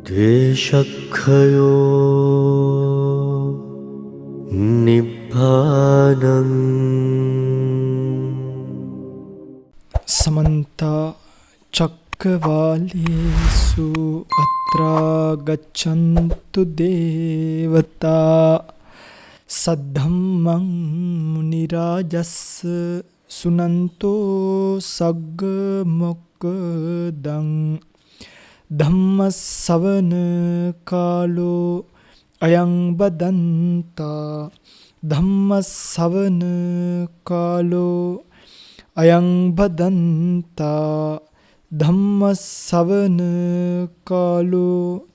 ද්වේෂක්ඛයෝ නිබ්බානං समन्त चक्रवालेषु अत्रा गच्छन्तु देवता सद्धम्मं मुनिराजस् सुनन्तो सग्ग मोक्खदं ධම්මස්සවන කාලෝ අයං බදන්තා ධම්මස්සවන කාලෝ අයං බදන්තා ධම්මස්සවන කාලෝ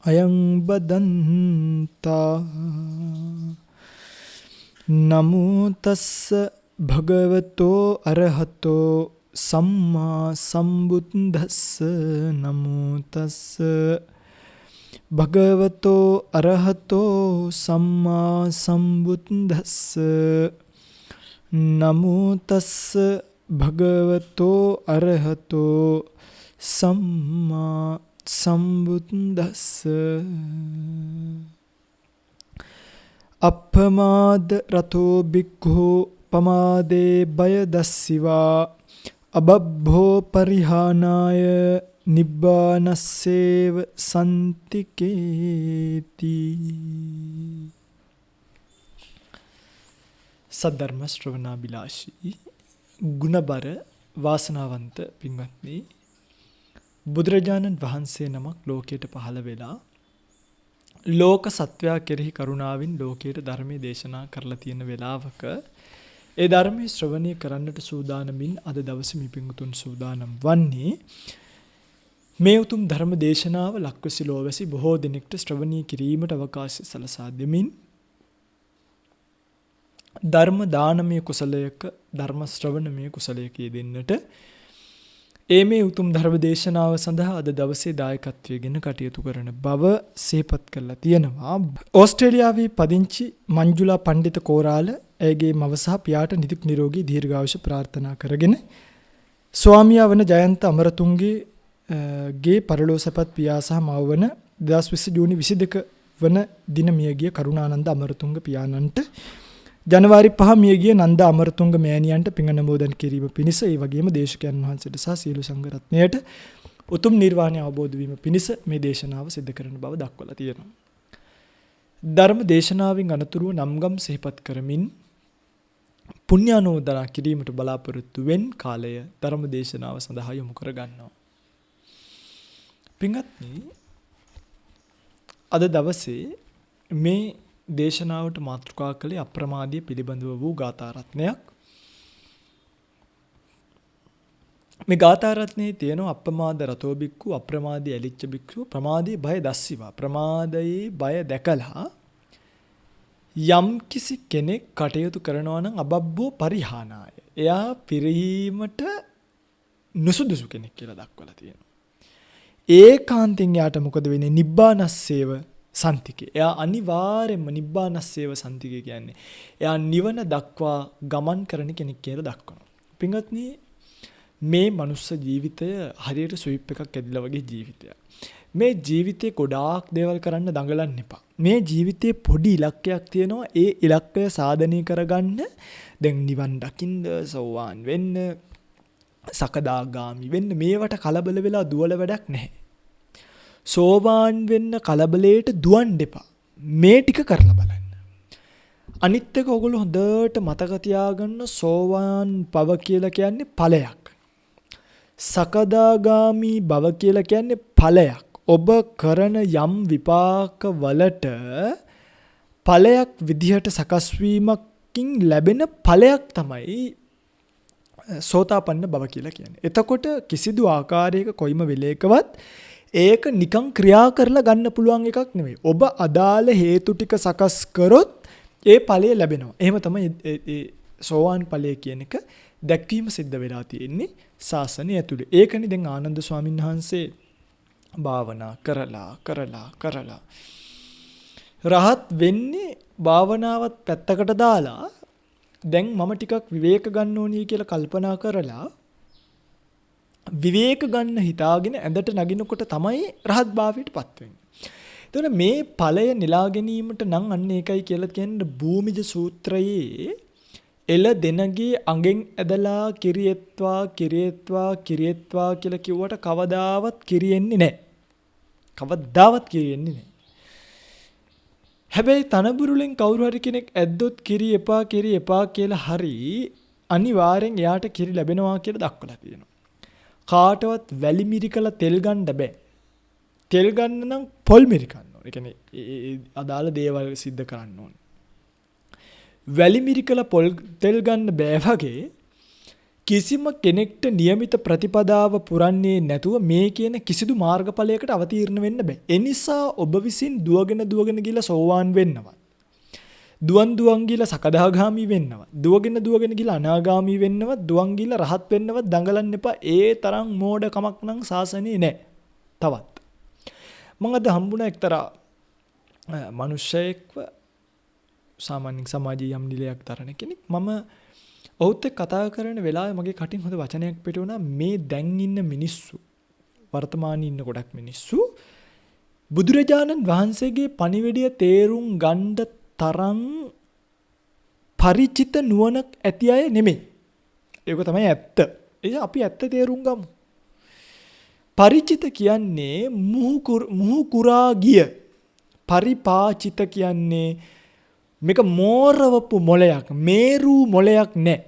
අයං බදන්තා නමෝ තස්ස භගවතෝ අරහතෝ සම්මා සම්බුද්දස්ස නමෝ තස්ස භගවතෝ අරහතෝ සම්මා සම්බුද්දස්ස නමෝ තස්ස භගවතෝ අරහතෝ සම්මා සම්බුද්දස්ස අප්පමාද රතෝ බික්ඛු පමාදේ බය දස්සිවා අබබ්බෝ පරිහානාය නිබ්බානස්සේව සන්තිකේති. සද්ධර්ම ශ්‍රවණාබිලාෂී ගුණබර වාසනාවන්ත පින්වත්නි, බුදුරජාණන් වහන්සේ නමක් ලෝකයට පහළ වෙලා ලෝක සත්වයා කෙරෙහි කරුණාවෙන් ලෝකයට ධර්මයේ දේශනා කරලා තියෙන වෙලාවක ඒ ධර්මයේ ශ්‍රවණය කරන්නට සූදානමින් අද දවසේ මේ පිංගුතුන් සූදානම් වන්නේ මේ උතුම් ධර්ම දේශනාව ලක්වැසි ලෝවැසි බොහෝ දෙනෙක්ට ශ්‍රවණය කිරීමට අවකාශය සලසා දෙමින් ධර්ම දානමය කුසලයක ධර්ම ශ්‍රවණමය කුසලයක යෙදෙන්නට මේ උතුම් ධර්ම දේශනාව සඳහා අද දවසේ දායකත්වයෙන් කටයුතු කරන බව සිහිපත් කරලා තියෙනවා. ඕස්ට්‍රේලියාවේ පදිංචි මංජුලා පණ්ඩිත කෝරාල ඇයගේ මව සහ පියාට නිදුක් නිරෝගී දීර්ඝායුෂ ප්‍රාර්ථනා කරගෙන ස්වාමියා වන ජයන්ත අමරතුංගේ ගේ පරලෝ සැපත් පියා සහ මව වන 2020 ජූනි 22 වන දින මියගිය කරුණානන්ද අමරතුංග පියාණන්ට ජනවාරි 5 මියගිය නන්ද අමරතුංග මෑණියන්ට පින් අනුමෝදන් කිරීම පිණිස ඒ වගේම දේශකයන් වහන්සේට සහ සියලු සංඝ රත්නයට උතුම් නිර්වාණය අවබෝධ වීම පිණිස මේ දේශනාව සිදු කරන බව දක්වලා තියෙනවා. ධර්ම දේශනාවෙන් අනතුරුව නම්ගම් සිහිපත් කරමින් පුණ්‍යානුමෝදනා කිරීමට බලාපොරොත්තු වෙන් කාලය ධර්ම දේශනාව සඳහා යොමු කර ගන්නවා. පින්වත්නි, අද දවසේ මේ දේශනාවට මාතෘකා කළේ අප්‍රමාදීය පිළිබඳව වූ ගාථා රත්නයක්. මේ ගාථා රත්නයේ තියෙනවා අප්‍රමාද රතෝ බික්ඛු අප්‍රමාදී ඇලිච්ච බික්ඛු ප්‍රමාදී බය දස්සිවා. ප්‍රමාදයේ බය දැකලා යම් කිසි කෙනෙක් කටයුතු කරනවා නම් අබබ්බෝ පරිහානාය, එයා පිරීමට නුසුදුසු කෙනෙක් කියලා දක්වලා තියෙනවා. ඒකාන්තයෙන් යාට මොකද වෙන්නේ? නිබ්බානස්සේව සන්තිකේ. එයා අනිවාර්යයෙන්ම නිබ්බානස්සේව සන්තිකේ කියන්නේ එයා නිවන දක්වා ගමන් කරන කෙනෙක් කියලා දක්වනවා. පින්වත්නි, මේ මනුස්ස ජීවිතය හරියට ස්විප් එකක් ඇදිලා වගේ ජීවිතයක්. මේ ජීවිතේ ගොඩාක් දේවල් කරන්න දඟලන්න එපා. මේ ජීවිතේ පොඩි ඉලක්කයක් තියෙනවා. ඒ ඉලක්කය සාධනය කරගන්න දැන් නිවන් දකින්න, සෝවාන් වෙන්න, සකදාගාමි වෙන්න මේවට කලබල වෙලා දුවල වැඩක් නැහැ. සෝවාන් වෙන්න කලබලයට දුවන්න එපා. මේ ටික කරලා බලන්න. අනිත් එක ඔයගොල්ලෝ හොඳට මතක තියාගන්න, සෝවාන් බව කියලා කියන්නේ ඵලයක්. සකදාගාමි බව කියලා කියන්නේ ඵලයක්. ඔබ කරන යම් විපාක වලට ඵලයක් විදිහට සකස් වීමකින් ලැබෙන ඵලයක් තමයි සෝතාපන්න බව කියලා කියන්නේ. එතකොට කිසිදු ආකාරයක කොයිම වෙලේකවත් ඒක නිකන් ක්‍රියා කරලා ගන්න පුළුවන් එකක් නෙවෙයි. ඔබ අදාළ හේතු ටික සකස් කරොත් ඒ ඵලය ලැබෙනවා. එහෙම තමයි ඒ සෝවාන් ඵලය කියන එක දැක්වීම සිද්ධ වෙලා තියෙන්නේ ශාසනය ඇතුලේ. ඒකනේ දැන් ආනන්ද ස්වාමීන් වහන්සේ භාවනා කරලා රහත් වෙන්නේ භාවනාවත් පැත්තකට දාලා දැන් මම ටිකක් විවේක ගන්න ඕනි කියලා කල්පනා කරලා විවේක ගන්න හිතාගෙන ඇඳට නගිනකොට තමයි රහත් භාවයට පත් වෙන්නේ. එතකොට මේ ඵලය නෙලා ගැනීමට නම් අන්න ඒකයි කියලා කියන්නේ භූමිජ සූත්‍රයේ එළ දෙනගේ අඟෙන් ඇදලා කිරියත්වා කියලා කිව්වට කවදාවත් කිරියෙන්නේ නැහැ. කවදාවත් කිරියෙන්නේ නැහැ. හැබැයි තනබුරුලෙන් කවුරු හරි කෙනෙක් ඇද්දොත් කිරි එපා කියලා හරි අනිවාර්යෙන් එයාට කිරි ලැබෙනවා කියලා දක්වලා තියෙනවා. කාටවත් වැලි මිරිකලා තෙල් ගන්න බෑ. තෙල් ගන්න නම් පොල් මිරිකන්න ඕනේ. ඒ කියන්නේ අදාළ දේවල් සිද්ධ කරන්න ඕනේ. වැලි මිරිකලා පොල් තෙල් ගන්න බෑ වගේ කිසිම කෙනෙක්ට નિયમિત ප්‍රතිපදාව පුරන්නේ නැතුව මේ කියන කිසිදු මාර්ගඵලයකට අවතීර්ණ වෙන්න බෑ. ඒ නිසා ඔබ විසින් දුවගෙන ගිහලා සෝවාන් වෙන්නවත්. දුවන් ගිහලා සකදාගාමි වෙන්නවත්. දුවගෙන ගිහලා අනාගාමි වෙන්නවත්. දුවන් ගිහලා රහත් වෙන්නවත් දඟලන්න එපා. ඒ තරම් මෝඩකමක් නම් සාසනේ නැහැ. තවත්. මම අද හම්බුණා එක්තරා මිනිස්සෙක්ව සාමාන්‍ය සමාජීය යම් නිලයක් තරණ කෙනෙක්. මම ඔහුත් එක්ක කතා කරන වෙලාවේ මගේ කටින් හොඳ වචනයක් පිට වුණා. මේ දැන් ඉන්න මිනිස්සු වර්තමානයේ ඉන්න ගොඩක් මිනිස්සු බුදුරජාණන් වහන්සේගේ පණිවිඩය තේරුම් ගන්න තරම් පරිචිත නුවණක් ඇති අය නෙමෙයි. ඒක තමයි ඇත්ත. ඒ අපි ඇත්ත තේරුම් ගමු. පරිචිත කියන්නේ මුහු කුරා ගිය. පරිපාචිත කියන්නේ මේක මෝරවපු මොලයක්, මේරු මොලයක් නෑ.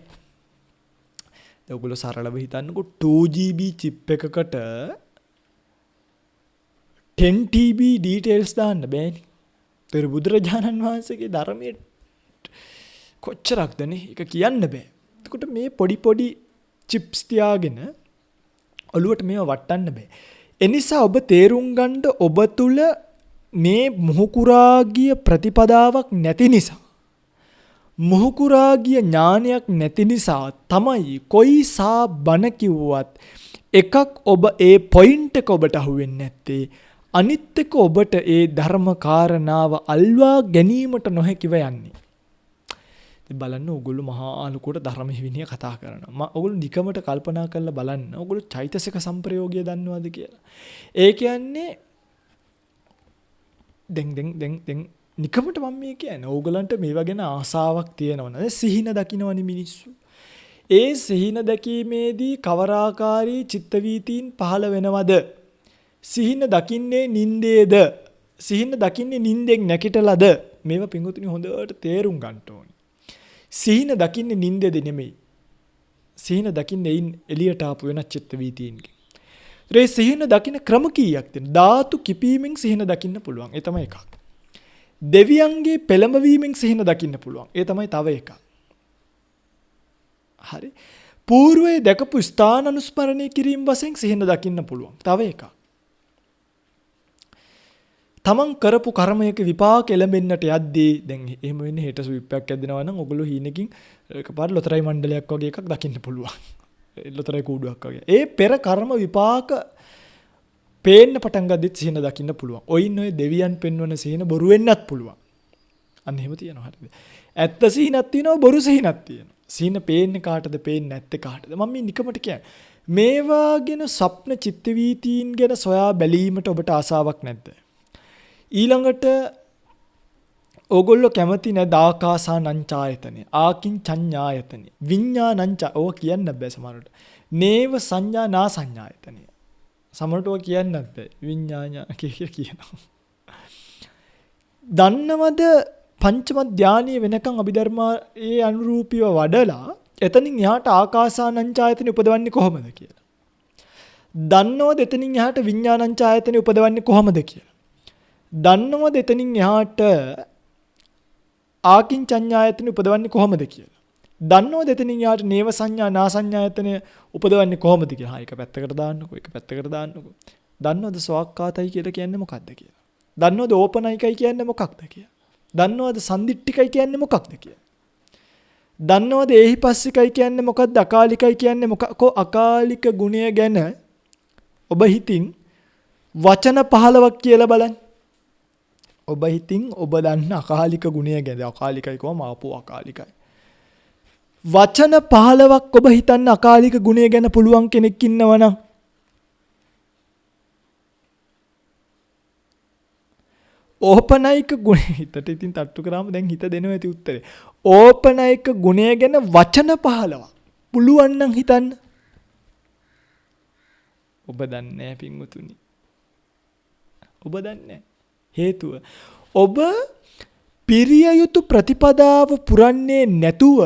ඔයගොල්ලෝ සරලව හිතන්නකෝ 2GB chip එකකට 10TB details දාන්න බෑනේ. ඒතර බුදුරජාණන් වහන්සේගේ ධර්මයේ කොච්චරක්ද නේ? ඒක කියන්න බෑ. එතකොට මේ පොඩි chips තියාගෙන ඔළුවට මේව වටන්න බෑ. එනිසා ඔබ තේරුම් ගන්න ඔබ තුල මේ මුහුකුරාගිය ප්‍රතිපදාවක් නැති නිසා මුහුකුරාගිය ඥානයක් නැති නිසා තමයි කොයිසා බණ කිව්වත් එකක් ඔබ ඒ පොයින්ට් එක ඔබට අහුවෙන්නේ නැත්තේ. අනිත් එක ඔබට ඒ ධර්ම කාරණාව අල්වා ගැනීමට නොහැකිව යන්නේ. ඉතින් බලන්න ඕගොල්ලෝ මහා ලොකුට ධර්ම විනය කතා කරනවා. ඕගොල්ලෝ නිකමට කල්පනා කරලා බලන්න. ඕගොල්ලෝ චෛතසික සම්ප්‍රයෝගය දන්නවද කියලා. ඒ කියන්නේ දැන් නිකමට මම මේ කියන්නේ ඕගලන්ට මේවා ගැන ආසාවක් තියෙනවනේ. සිහින දකින්නවනේ මිනිස්සු. ඒ සිහින දැකීමේදී කවරාකාරී චිත්ත වීතීන් පහළ වෙනවද? සිහින දකින්නේ නින්දේද? සිහින දකින්නේ නින්දෙන් නැකිටලාද? මේවා පිංගුතුනි හොඳට තේරුම් ගන්න ඕනේ. සිහින දකින්නේ නින්දේද නෙමෙයි. සිහින දකින්නේ එළියට ආපු වෙන චිත්ත වීතීන්ගේ. ඒ සිහින දකින්න ක්‍රම කීයක් තියෙනවා? ධාතු කිපීමෙන් සිහින දකින්න පුළුවන්. ඒ තමයි එකක්. දෙවියන්ගේ පෙළඹවීමෙන් සිහින දකින්න පුළුවන්. ඒ තමයි තව එකක්. හරි. పూర్වයේ දැකපු ස්ථාන අනුස්මරණය කිරීම වශයෙන් සිහින දකින්න පුළුවන්. තව එකක්. තමන් කරපු කර්මයක විපාක එළඹෙන්නට යද්දී දැන් එහෙම වෙන්නේ හෙට සුවිප්පයක් ඇදෙනවා නම් ඔගොල්ලෝ හීනකින් එකපාර ලොතරැයි මණ්ඩලයක් වගේ එකක් දකින්න පුළුවන්. ලොතරැයි කූඩුවක් වගේ. ඒ පෙර කර්ම විපාක පේන්න පටන් ගද්දිත් සිහින දකින්න පුළුවන්. ඔයින් ඔය දෙවියන් පෙන්වන සිහින බොරු වෙන්නත් පුළුවන්. අන්න එහෙම තියෙනවා හරිද? ඇත්ත සිහිනක් තියෙනවා බොරු සිහිනක් තියෙනවා. සිහින පේන්නේ කාටද පේන්නේ නැත්තේ කාටද? මම මේ නිකමට කියන්නේ. මේවා ගැන ස්වප්න චිත්ත වීතීන් ගැන සොයා බැලීමට ඔබට ආසාවක් නැද්ද? ඊළඟට ඕගොල්ලෝ කැමති නැද ආකාසානංචායතනෙ, ආකින් චඤ්ඤායතනෙ, විඤ්ඤාණංච ඕක කියන්න බෑ සමහරට. නේව සංඥා නා සංඥායතනෙ. සමහරට ඕක කියන්නත් බෑ. විඤ්ඤාණා කියනවා. දන්නවද පංචම ධානීය වෙනකන් අභිධර්මයේ අනුරූපීව වඩලා එතනින් එහාට ආකාසානංචායතනෙ උපදවන්නේ කොහොමද කියලා. දන්නවද එතනින් එහාට විඤ්ඤාණංචායතනෙ උපදවන්නේ කොහොමද කියලා. දන්නවද එතනින් එහාට ආකින්චඤ්ඤායතනෙ උපදවන්නේ කොහොමද කියලා. දන්නවද එතනින් එහාට නේව සංඥා නා සංඥායතනෙ උපදවන්නේ කොහොමද කියලා. හා එක පැත්තකට දාන්නකෝ, එක පැත්තකට දාන්නකෝ. දන්නවද සෝක්කාතයි කියලා කියන්නේ මොකක්ද කියලා. දන්නවද ඕපනයිකයි කියන්නේ මොකක්ද කියලා. දන්නවද සම්දිට්ඨිකයි කියන්නේ මොකක්ද කියලා. දන්නවද ඒහිපස්සිකයි කියන්නේ මොකක්ද, අකාලිකයි කියන්නේ මොකක්ද? අකාලික ගුණය ගැන ඔබ හිතින් වචන 15ක් කියලා බලන්න. ඔබ හිතින් ඔබ දන්න අකාලික ගුණය ගැන, අකාලිකයි කොහොම ආපෝ අකාලිකයි. වචන 15ක් ඔබ හිතන්න අකාලික ගුණය ගැන පුළුවන් කෙනෙක් ඉන්නවනම් ඕපනයික ගුණය හිතට ඉතින් තට්ටු කරාම දැන් හිත දෙනවා ඇති උත්තරේ. ඕපනයික ගුණය ගැන වචන 15 පුළුවන් නම් හිතන්න. ඔබ දන්නේ නැහැ පින්වතුනි. ඔබ දන්නේ නැහැ. හේතුව ඔබ පිරිය යුතු ප්‍රතිපදාව පුරන්නේ නැතුව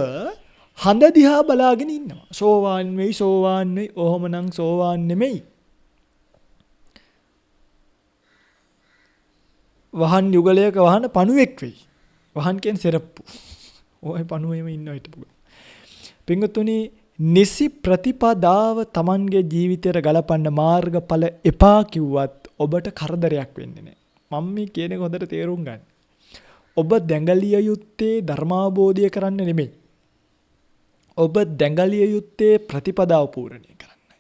හඳ දිහා බලාගෙන ඉන්නවා. සෝවාන් වෙයි. ඔහොමනම් සෝවාන් නෙමෙයි. වහන් යුගලයක වහන පණුවෙක් වෙයි. වහන් කියන්නේ සෙරප්පු. ඔය පණුවේම ඉන්නවා හිටපු. පින්වතුනි නිසි ප්‍රතිපදාව Tamanගේ ජීවිතයට ගලපන්න මාර්ගඵල එපා කිව්වත් ඔබට කරදරයක් වෙන්නේ නැහැ. මම මේ කියන එක හොඳට තේරුම් ගන්න. ඔබ දැඟලිය යුත්තේ ධර්මාබෝධය කරන්න නෙමෙයි. ඔබ දැඟලිය යුත්තේ ප්‍රතිපදාව පූර්ණණය කරන්නයි.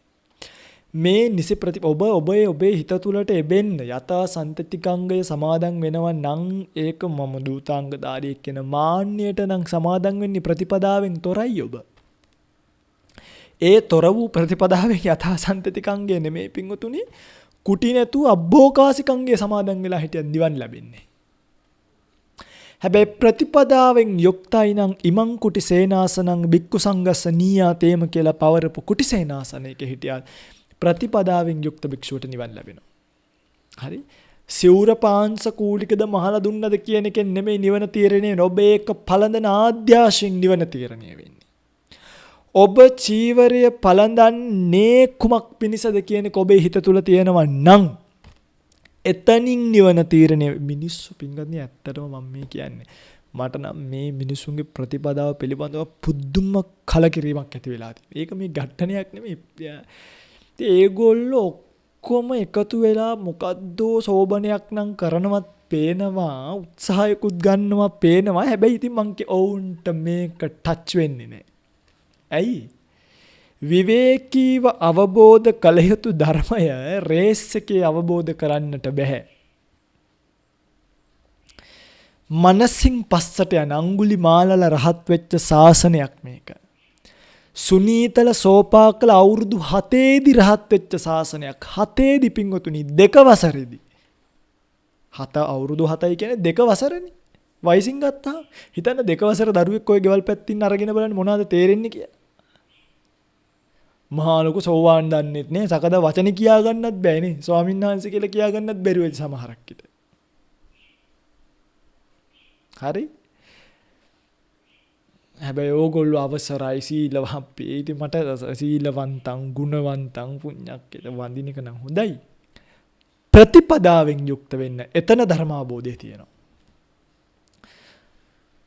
මේ නිසි ඔබේ හිත තුළට එබෙන්න යථා සන්තතිකංගය සමාදන් වෙනවා නම් ඒක මම දූතාංගධාරියෙක් කියන මාන්නයට නම් සමාදන් වෙන්නේ ප්‍රතිපදාවෙන් තොරයි ඔබ. ඒ තොර වූ ප්‍රතිපදාවෙන් යථා සන්තතිකංගය නෙමෙයි පින්වතුනි. කුටි නැතුව අබ්බෝකාසිකංගය සමාදන් වෙලා හිටියන් දිවන් ලැබෙන්නේ. හැබැයි ප්‍රතිපදාවෙන් යුක්තයි නම් ඉමං කුටි සේනාසනං බික්කු සංගස්ස නීයාතේම කියලා පවරපු කුටි සේනාසනයක හිටියත් ප්‍රතිපදාවෙන් යුක්ත භික්ෂුවට නිවන් ලැබෙනවා. හරි? සිවුර පාංශ කූලිකද මහලා දුන්නද කියන එකෙන් නෙමෙයි නිවන තීරණය වෙන්නේ. ඔබ ඒක පළඳන ආද්‍යාශයෙන් නිවන තීරණය වෙන්නේ. ඔබ චීවරය පළඳන්නේ කුමක් පිණිසද කියන එක ඔබේ හිත තුල තියෙනවා නම් එතනින් නිවන තීරණය. මිනිස්සු පින්ගත්නි ඇත්තටම මම මේ කියන්නේ මට නම් මේ මිනිසුන්ගේ ප්‍රතිපදාව පිළිබඳව පුදුම කලකිරීමක් ඇති වෙලා තියෙනවා. ඒක මේ ඝට්ටනයක් නෙමෙයි. ඒගොල්ලෝ ඔක්කොම එකතු වෙලා මොකද්දෝ සෝබනයක් නම් කරනවත් පේනවා, උත්සාහයකුත් ගන්නවා පේනවා. හැබැයි ඉතින් මං ඔවුන්ට මේක ටච් වෙන්නේ නැහැ. ඇයි? විවේකීව අවබෝධ කළ යුතු ධර්මය රේස් එකේ අවබෝධ කරන්නට බෑ. මනසින් පස්සට යන අඟුලිමාලල රහත් වෙච්ච ශාසනයක් මේක. සුනීතල සෝපාකල අවුරුදු 7ේදී රහත් වෙච්ච ශාසනයක්. 7ේදී පින්වතුනි 2 වසරේදී. අවුරුදු 7යි කියන්නේ 2 වසරනේ. වයසින් ගත්තා. හිතන්න 2 වසර දරුවෙක් ඔය ගෙවල් පැත්තින් අරගෙන බලන්න මොනවද තේරෙන්නේ කියලා. මහා ලොකු සෝවාන් දන්නෙත් නේ. සකදා වචන කියා ගන්නත් බෑනේ. ස්වාමීන් වහන්සේ කියලා කියා ගන්නත් බැරි වෙයි සමහරක් විට. හරි? හැබැයි ඕගොල්ලෝ අවසරයි සීලවන්තයි. ඉතින් මට සීලවන්තං ගුණවන්තං පුණ්‍යක්කේත වඳින එක නම් හොඳයි. ප්‍රතිපදාවෙන් යුක්ත වෙන්න. එතන ධර්මාබෝධය තියෙනවා.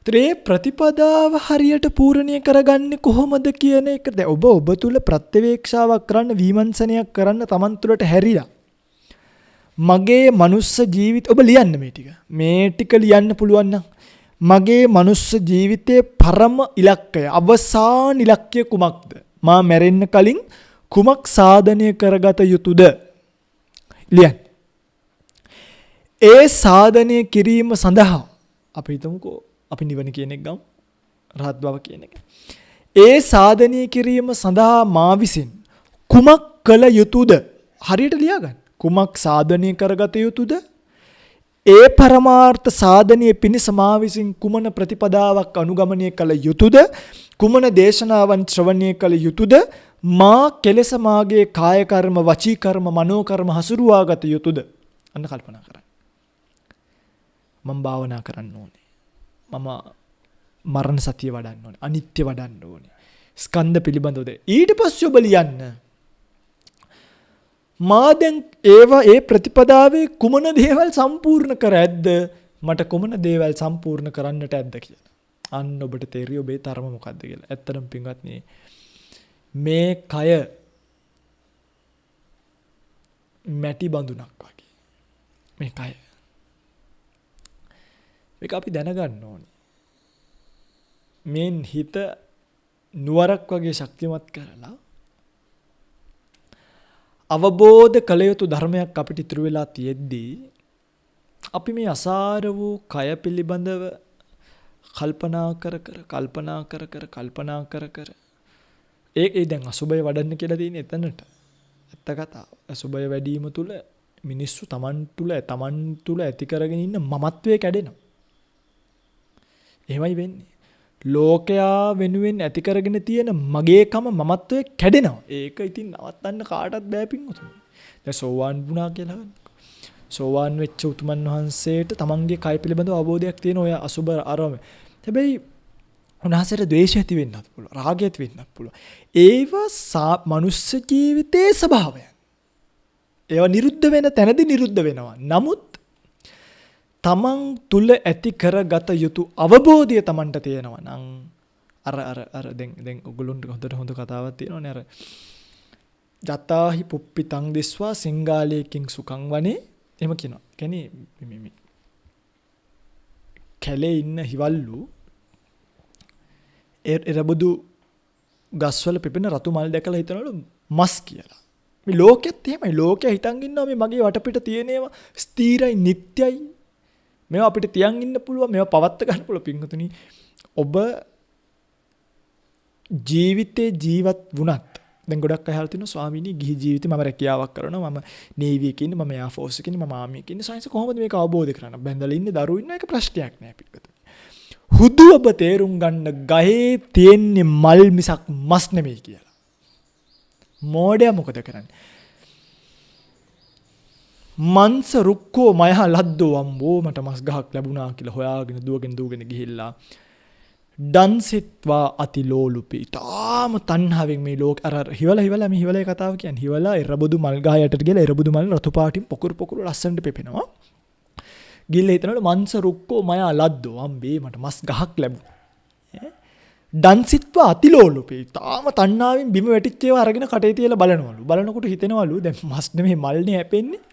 ත්‍රේ ප්‍රතිපදාව හරියට පූර්ණණය කරගන්නේ කොහොමද කියන එක දැන් ඔබ තුල ප්‍රත්‍යවේක්ෂාවක් කරන්න විමර්ශනයක් කරන්න Taman තුලට හැරිලා මගේ මනුස්ස ජීවිත ඔබ ලියන්න මේ ටික ලියන්න පුළුවන් නම් මගේ මනුස්ස ජීවිතයේ පරම ඉලක්කය අවසාන ඉලක්කය කුමක්ද? මා මැරෙන්න කලින් කුමක් සාධනය කරගත යුතුද? ලියන්න. ඒ සාධනය කිරීම සඳහා අපි හිතමුකෝ අපි නිවන කියන එක ගමු. රහත් බව කියන එක. ඒ සාධනය කිරීම සඳහා මා විසින් කුමක් කළ යුතුද? හරියට ලියාගන්න. කුමක් සාධනය කරගත යුතුද? ඒ පරමාර්ථ සාධනයේ පිණිස මා විසින් කුමන ප්‍රතිපදාවක් අනුගමනය කළ යුතුද? කුමන දේශනාවන් ශ්‍රවණය කළ යුතුද? මා කෙලෙස මාගේ කාය කර්ම, වචී කර්ම, මනෝ කර්ම හසුරුවාගත යුතුද? අන්න කල්පනා කරන්න. මම භාවනා කරන්න ඕනේ. මම මරණ සතිය වඩන්න ඕනේ. අනිත්‍ය වඩන්න ඕනේ. ස්කන්ධ පිළිබඳවද ඊට පස්සේ ඔබ ලියන්න. මා දැන් ඒ ප්‍රතිපදාවේ කුමන දේවල් සම්පූර්ණ කර ඇද්ද? මට කුමන දේවල් සම්පූර්ණ කරන්නට ඇද්ද කියලා. අන්න ඔබට තේරිය ඔබේ තරම මොකද්ද කියලා. ඇත්තටම පින්වත්නි මේ කය මැටි බඳුනක් වගේ. මේ කය. මේක අපි දැනගන්න ඕනේ. මේ හිත නුවරක් වගේ ශක්තිමත් කරලා අවබෝධ කළ යුතු ධර්මයක් අපිට ඉතුරු වෙලා තියෙද්දී අපි මේ අසාර වූ කය පිළිබඳව කල්පනා කර ඒ දැන් අසුබය වඩන්න කියලා තියෙන එතනට. ඇත්ත කතාව. අසුබය වැඩිම තුල මිනිස්සු තමන් තුළ ඇති කරගෙන ඉන්න මමත්වය කැඩෙනවා. එහෙමයි වෙන්නේ. ලෝකයා වෙනුවෙන් ඇති කරගෙන තියෙන මගේකම මමත්වය කැඩෙනවා. ඒක ඉතින් නවත්තන්න කාටවත් බෑ පින්වතුනි. දැන් සෝවාන් වුණා කියලා ගන්න. සෝවාන් වෙච්ච උතුමන් වහන්සේට තමන්ගේ කය පිළිබඳව අවබෝධයක් තියෙන ඔය අසුබ අරම. හැබැයි උන්වහන්සේට ද්වේෂය ඇති වෙන්නත් පුළුවන්. රාගය ඇති වෙන්නත් පුළුවන්. ඒව මනුස්ස ජීවිතයේ ස්වභාවයන්. ඒවා නිරුද්ධ වෙන තැනදී නිරුද්ධ වෙනවා. නමුත් තමන් තුල ඇති කරගත යුතු අවබෝධය තමන්ට තියෙනවා නම් අර දැන් ඔයගොල්ලන්ට හොඳ කතාවක් තියෙනවනේ අර ජතාහි පුප්පිතං දිස්වා සිංගාලේකින් සුඛං වනේ එහෙම කියනවා. කියන්නේ මේ කැලේ ඉන්න හිවල්ලු එරබුදු ගස්වල පිපෙන රතු මල් දැකලා හිතනවලු මස් කියලා. මේ ලෝකෙත් එහෙමයි. ලෝකයා හිතන් ඉන්නවා මේ මගේ වටපිට තියෙන ඒවා ස්ථිරයි, නිට්ටයයි. මේවා අපිට තියන් ඉන්න පුළුවන්, මේවා පවත්ත ගන්න පුළුවන්. පින්වතුනි, ඔබ ජීවිතේ ජීවත් වුණත් දැන් ගොඩක් අය අහලා තිනවා ස්වාමීනි ගිහි ජීවිතේ මම රැකියාවක් කරනවා, මම නේවි එකේ ඉන්නේ, මම එයා ෆෝස් එකේ ඉන්නේ, මම ආමි එකේ ඉන්නේ. සයින්ස් කොහොමද මේක අවබෝධ කරගන්න? බැඳලා ඉන්නේ, දරුවෝ ඉන්න එක ප්‍රශ්නයක් නෑ පිටුපත. හුදු ඔබ තේරුම් ගන්න ගහේ තියෙන්නේ මල් මිසක් මස් නෙමෙයි කියලා. මෝඩයා මොකද කරන්නේ? මන්ස රුක්කෝ මයහ ලද්දෝ අම්බෝ මට මස් ගහක් ලැබුණා කියලා හොයාගෙන දුවගෙන ගිහිල්ලා ඩන්සිත්වා අතිලෝලුපි. තාම තණ්හාවෙන් මේ ලෝක අර හිවලා මේ හිවලේ කතාව කියන්නේ. හිවලා එරබුදු මල් ගහ යටට ගිහලා එරබුදු මල් රතු පාටින් පොකුරු ලස්සනට පෙපෙනවා. ගිල්ල හිතනවලු මන්ස රුක්කෝ මයා ලද්දෝ අම්බේ මට මස් ගහක් ලැබුණා. ඩන්සිත්වා අතිලෝලුපි. තාම තණ්හාවෙන් බිම වැටිච්ච ඒවා අරගෙන කටේ තියලා බලනවලු. බලනකොට හිතෙනවලු දැන් මස් නෙමෙයි මල්නේ හැපෙන්නේ.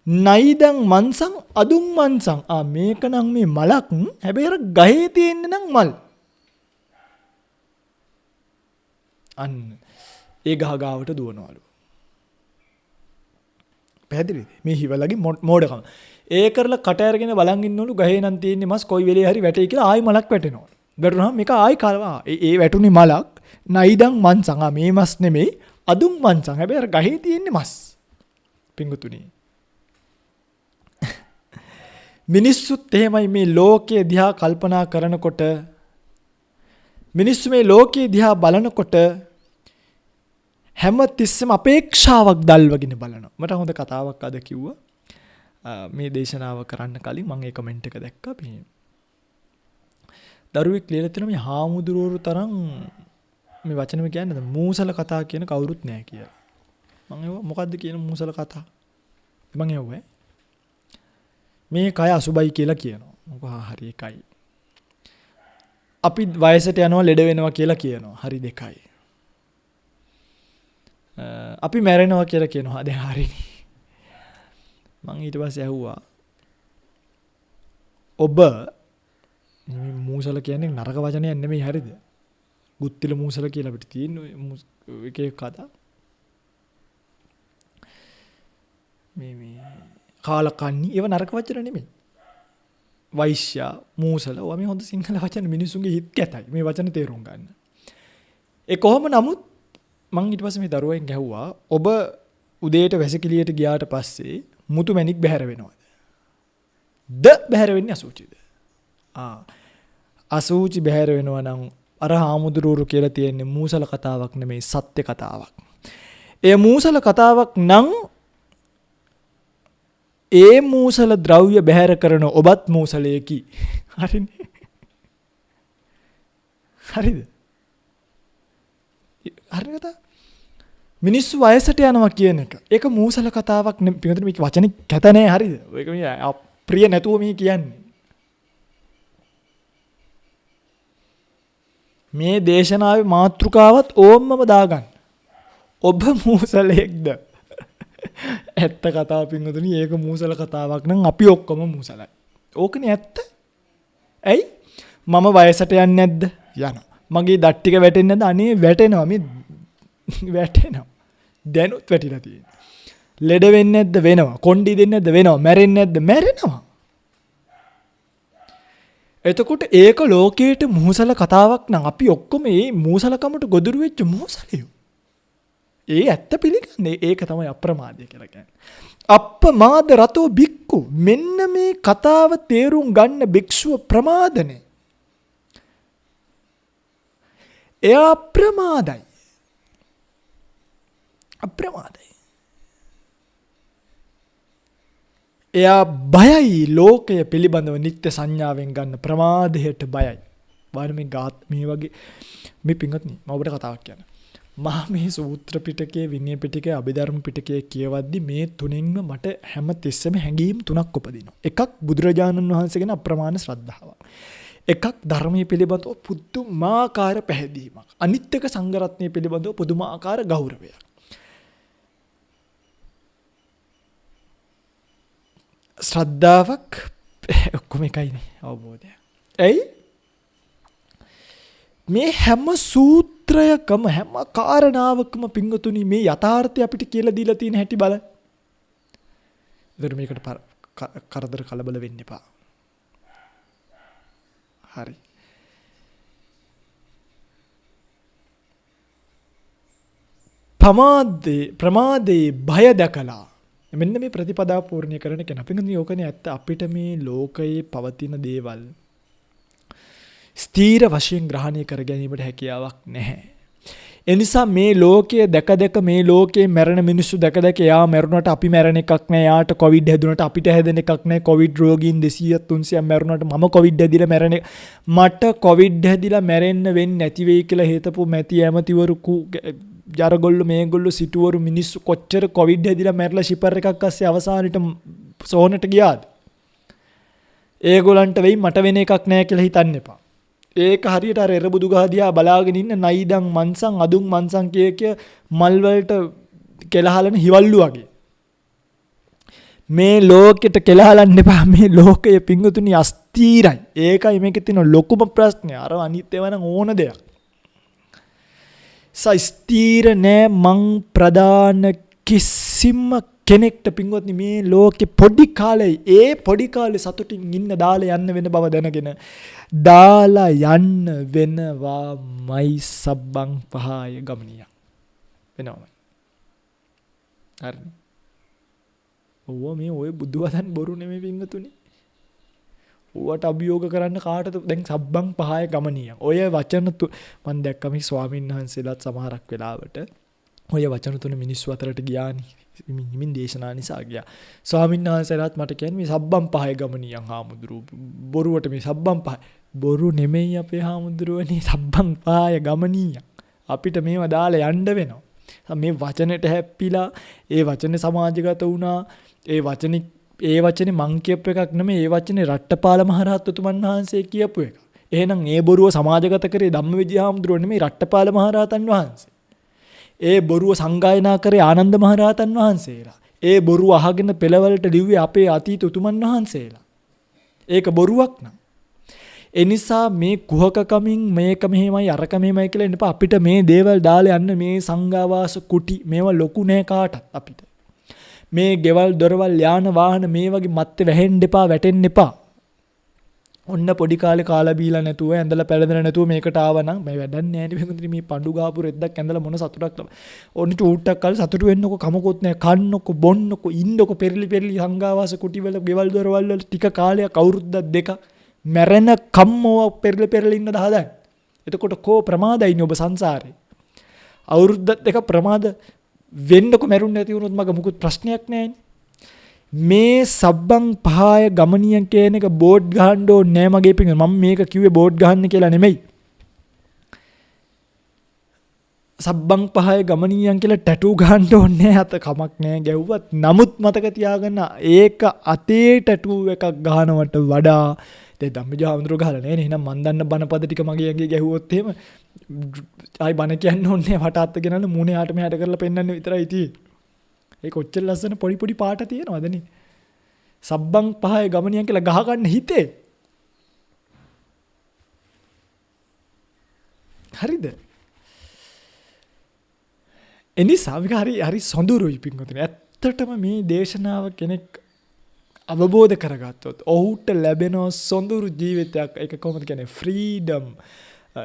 නයිදං මන්සං අදුම් මන්සං. මේක නම් මේ මලක්. හැබැයි අර ගහේ තියෙන්නේ නම් මල්. අන්න ඒ ගහ ගාවට දුවනවලු. පැහැදිලිද? මේ හිවලගේ මෝඩකම. ඒ කරලා කට අරගෙන බලන් ඉන්නවලු ගහේ නම් තියෙන්නේ මස් කොයි වෙලේ හරි වැටෙයි කියලා ආයි මලක් වැටෙනවලු. වැටුනහම මේක ආයි කලවා. ඒ වැටුනේ මලක්. නයිදං මන්සං. මේ මස් නෙමෙයි අදුම් මන්සං. හැබැයි අර ගහේ තියෙන්නේ මස්. පිංගුතුනි, මිනිස්සුත් එහෙමයි. මේ ලෝකයේ දිහා කල්පනා කරනකොට, මිනිස්සු මේ ලෝකයේ දිහා බලනකොට හැම තිස්සෙම අපේක්ෂාවක් දල්වගෙන බලනවා. මට හොඳ කතාවක් අද කිව්වා. මේ දේශනාව කරන්න කලින් මම ඒ කමෙන්ට් එක දැක්කා. දරුවෙක් ලියලා තියෙනවා මේ හාමුදුරුවෝ තරම් මේ වචනෙම කියන්නේ මූසල කතා කියන කවුරුත් නැහැ කියලා. මම ඒවා මොකද්ද කියන මූසල කතා? මම ඒවා මේ කය අසුබයි කියලා කියනවා. මොකක් හරි එකයි. අපි වයසට යනවා ලෙඩ වෙනවා කියලා කියනවා. හරි දෙකයි. අපි මැරෙනවා කියලා කියනවා. දැන් හරිනේ. මං ඊට පස්සේ ඇහුවා ඔබ මේ මූසල කියන්නේ නරක වචනයක් නෙමෙයි හරිද? ගුත්තිල මූසල කියලා අපිට තියෙන එක එක කතා. මේ කාලකන්ණි ඒව නරක වචන නෙමෙයි. වෛශ්‍ය මූසල ඔය මේ හොඳ සිංහල වචන මිනිසුන්ගේ හිත කැතයි. මේ වචන තේරුම් ගන්න. ඒ කොහොම නමුත් මං ඊට පස්සේ මේ දරුවෙන් ගැහුවා ඔබ උදේට වැසිකිළියට ගියාට පස්සේ මුතු මැණික් බැහැර වෙනවද? බැහැර වෙන්නේ අසුචිද? අසුචි බැහැර වෙනවා නම් අර හාමුදුරුවෝ කියලා තියෙන්නේ මූසල කතාවක් නෙමෙයි සත්‍ය කතාවක්. ඒ මූසල කතාවක් නම් ඒ මූසල ද්‍රව්‍ය බැහැර කරන ඔබත් මූසලයකි. හරිනේ. හරිද? හරිද? මිනිස්සු වයසට යනවා කියන එක. ඒක මූසල කතාවක් නෙමෙයි. පිටුතුනි මේක වචනේ කැත නෑ හරිද? ඒක මේ අප්‍රිය නැතුව මේ කියන්නේ. මේ දේශනාවේ මාතෘකාවත් ඕම්මම දාගන්න. ඔබ මූසලෙක්ද? ඇත්ත කතාව පින්වතුනි ඒක මූසල කතාවක් නම් අපි ඔක්කොම මූසලයි. ඕකනේ ඇත්ත. ඇයි? මම වයසට යන්නේ නැද්ද? යනවා. මගේ දත් ටික වැටෙන්නේ නැද්ද? අනේ වැටෙනවා. මේ වැටෙනවා. දැනුත් වැටිලා තියෙනවා. ලෙඩ වෙන්නේ නැද්ද? වෙනවා. කොණ්ඩි දෙන්නේ නැද්ද? වෙනවා. මැරෙන්නේ නැද්ද? මැරෙනවා. එතකොට ඒක ලෝකේට මූසල කතාවක් නම් අපි ඔක්කොම මේ මූසලකමට ගොදුරු වෙච්ච මූසලියෝ. ඒ ඇත්ත පිළිගන්නේ. ඒක තමයි අප්‍රමාදය කියලා කියන්නේ. අප්පමාද රතෝ බික්කු. මෙන්න මේ කතාව තේරුම් ගන්න භික්ෂුව ප්‍රමාදනේ. එයා අප්‍රමාදයි. අප්‍රමාදයි. එයා බයයි ලෝකය පිළිබඳව නිත්‍ය සංඥාවෙන් ගන්න ප්‍රමාදයට බයයි. බලන්න මේ වගේ මේ පින්වත්නි මම ඔබට කතාවක් කියන්න. මම මේ සූත්‍ර පිටකයේ විනය පිටකයේ අභිධර්ම පිටකයේ කියවද්දි මේ තුනෙන්ම මට හැම තිස්සෙම හැඟීම් තුනක් උපදිනවා. එකක් බුදුරජාණන් වහන්සේ ගැන අප්‍රමාණ ශ්‍රද්ධාවක්. එකක් ධර්මයේ පිළිබඳව පුදුමාකාර පැහැදීමක්. අනිත් එක සංඝ රත්නයේ පිළිබඳව පුදුමාකාර ගෞරවයක්. ශ්‍රද්ධාවක් ඔක්කොම එකයිනේ අවබෝධය. ඇයි? මේ හැම සූත්‍රයකම හැම කාරණාවකම පිංගුතුනි මේ යථාර්ථය අපිට කියලා දීලා තියෙන හැටි බලන්න. ඒතර මේකට කරදර කලබල වෙන්න එපා. හරි. ප්‍රමාදේ බය දැකලා මෙන්න මේ ප්‍රතිපදා පූර්ණ්‍ය කරන කෙනා. පින්ගුතුනි ඕකනේ ඇත්ත. අපිට මේ ලෝකයේ පවතින දේවල් ස්ථීර වශයෙන් ග්‍රහණය කර ගැනීමට හැකියාවක් නැහැ. එනිසා මේ ලෝකයේ දැක මේ ලෝකයේ මැරෙන මිනිස්සු දැක එයා මැරුණට අපි මැරෙන එකක් නෑ. යාට කොවිඩ් හැදුනට අපිට හැදෙන එකක් නෑ. කොවිඩ් රෝගීන් 200 300ක් මැරුණට මම කොවිඩ් හැදිලා මැරෙන මට කොවිඩ් හැදිලා මැරෙන්න වෙන්නේ නැති වෙයි කියලා හේතපු මැති ඇමතිවරු ජරගොල්ලෝ මේගොල්ලෝ සිටුවරු මිනිස්සු කොච්චර කොවිඩ් හැදිලා මැරලා ෂිපර් එකක් අස්සේ අවසානෙට සෝනට ගියාද? ඒගොල්ලන්ට වෙයි මට වෙන එකක් නෑ කියලා හිතන්න එපා. ඒක හරියට අර එරබුදු ගහ දිහා බලාගෙන ඉන්න නයිදන් මන්සන් අදුන් මන්සන් කිය මල් වලට කෙලහලන හිවල්ලු වගේ. මේ ලෝකෙට කෙලහලන්න එපා. මේ ලෝකය පිංගුතුනි අස්තීරයි. ඒකයි මේකේ තියෙන ලොකුම ප්‍රශ්නේ. අර අනිත් ඒවා නම් ඕන දෙයක්. ස්ථීර නෑ මං ප්‍රදාන කිසිම කෙනෙක්ට පිංගුතුනි මේ ලෝකේ පොඩි කාලේ සතුටින් ඉන්න දාලා යන්න වෙන බව දැනගෙන දාලා යන්න වෙනවාමයි සබ්බං පහය ගමනිය වෙනවමයි. හරිනේ. ඔය බුදු වදන් බොරු නෙමෙයි පිංගුතුනි. ඕවට අභියෝග කරන්න කාටද දැන් සබ්බං පහය ගමනිය. ඔය වචන මම දැක්ක මේ ස්වාමීන් වහන්සේලාත් සමහරක් වෙලාවට ඔය වචන තුන මිනිස්සු අතරට ගියානි. මින් දේශනා නිසා ගියා. ස්වාමීන් වහන්සේලාත් මට කියන්නේ මේ සබ්බම් පහය ගමනියන් හාමුදුරුවෝ බොරුවට මේ සබ්බම් පහය බොරු නෙමෙයි අපේ හාමුදුරුවනේ සබ්බම් පහය ගමනියන්. අපිට මේව දාලා යන්න වෙනවා. මේ වචනෙට හැප්පිලා ඒ වචනේ සමාජගත වුණා. ඒ වචනේ මං කියපු එකක් නෙමෙයි. ඒ වචනේ රට්ටපාල මහරහතුතුමන් වහන්සේ කියපු එක. එහෙනම් ඒ බොරුව සමාජගත කරේ ධම්මවිජය හාමුදුරුවෝ නෙමෙයි රට්ටපාල මහරහතන් වහන්සේ. ඒ බොරුව සංගායනා කරේ ආනන්ද මහරහතන් වහන්සේලා. ඒ බොරුව අහගෙන පෙළවලට ලිව්වේ අපේ අතීත උතුමන් වහන්සේලා. ඒක බොරුවක් නම්. එනිසා මේ කුහකකමින් මේක මෙහෙමයි අරක මෙහෙමයි කියලා ඉන්න එපා. අපිට මේ දේවල් දාලා යන්න මේ සංඝාවාස කුටි මේවා ලොකු නෑ කාටත් අපිට. මේ ගෙවල් දොරවල් යාන වාහන මේ වගේ මත්තේ වැහෙන්න එපා වැටෙන්න එපා. ඔන්න පොඩි කාලේ කාලා බීලා නැතුව ඇඳලා පැළඳලා නැතුව මේකට ආවනම් මේ වැඩක් නෑ නේ මේ පඳු ගාපු රෙද්දක් ඇඳලා මොන සතුටක් ලබ. ඔන්න චූට්ටක් කාලේ සතුටු වෙන්නකො කමකොත් නෑ කන්නකො බොන්නකො ඉන්නකො පෙරලි සංඝාවාස කුටි වල ගෙවල් දොරවල් වල ටික කාලයක් අවුරුද්දක් දෙක මැරෙන කම්මෝ පෙරලි ඉන්න දහදන්. එතකොට කෝ ප්‍රමාදයිනේ ඔබ සංසාරේ. අවුරුද්දක් දෙක ප්‍රමාද වෙන්නකො මැරුන්නේ නැති වුණොත් මග මුකුත් ප්‍රශ්නයක් නෑනේ. මේ සබ්බං පහය ගමනියන් කියන එක බෝඩ් ගහන්න ඕනේ නෑ මගේ පිංග. මම මේක කිව්වේ බෝඩ් ගහන්න කියලා නෙමෙයි. සබ්බං පහය ගමනියන් කියලා ටැටූ ගහන්න ඕනේ නෑ. අත කමක් නෑ ගැව්වත්. නමුත් මතක තියාගන්න ඒක අතේ ටැටූ එකක් ගහනවට වඩා දැන් ධම්මජ හඳුරු ගහලා නෑනේ. එහෙනම් මන් දන්න බණපද ටික මගේ ඇඟේ ගැහුවොත් එහෙම ආයි බණ කියන්න ඕනේ නෑ. වටාත්ත ගෙනල්ලා මූණේ යාට මෙහාට කරලා පෙන්නන්න විතරයි තියෙන්නේ. ඒක ඔච්චර ලස්සන පොඩි පාට තියෙනවද නේ? සබ්බං පහය ගමනියන් කියලා ගහ ගන්න හිතේ. හරිද? එනිසා මේක හරි සොඳුරුයි පින්වතුනි. ඇත්තටම මේ දේශනාව කෙනෙක් අවබෝධ කරගත්තොත් ඔහුට ලැබෙන සොඳුරු ජීවිතයක්. ඒක කොහොමද කියන්නේ? ෆ්‍රීඩම්,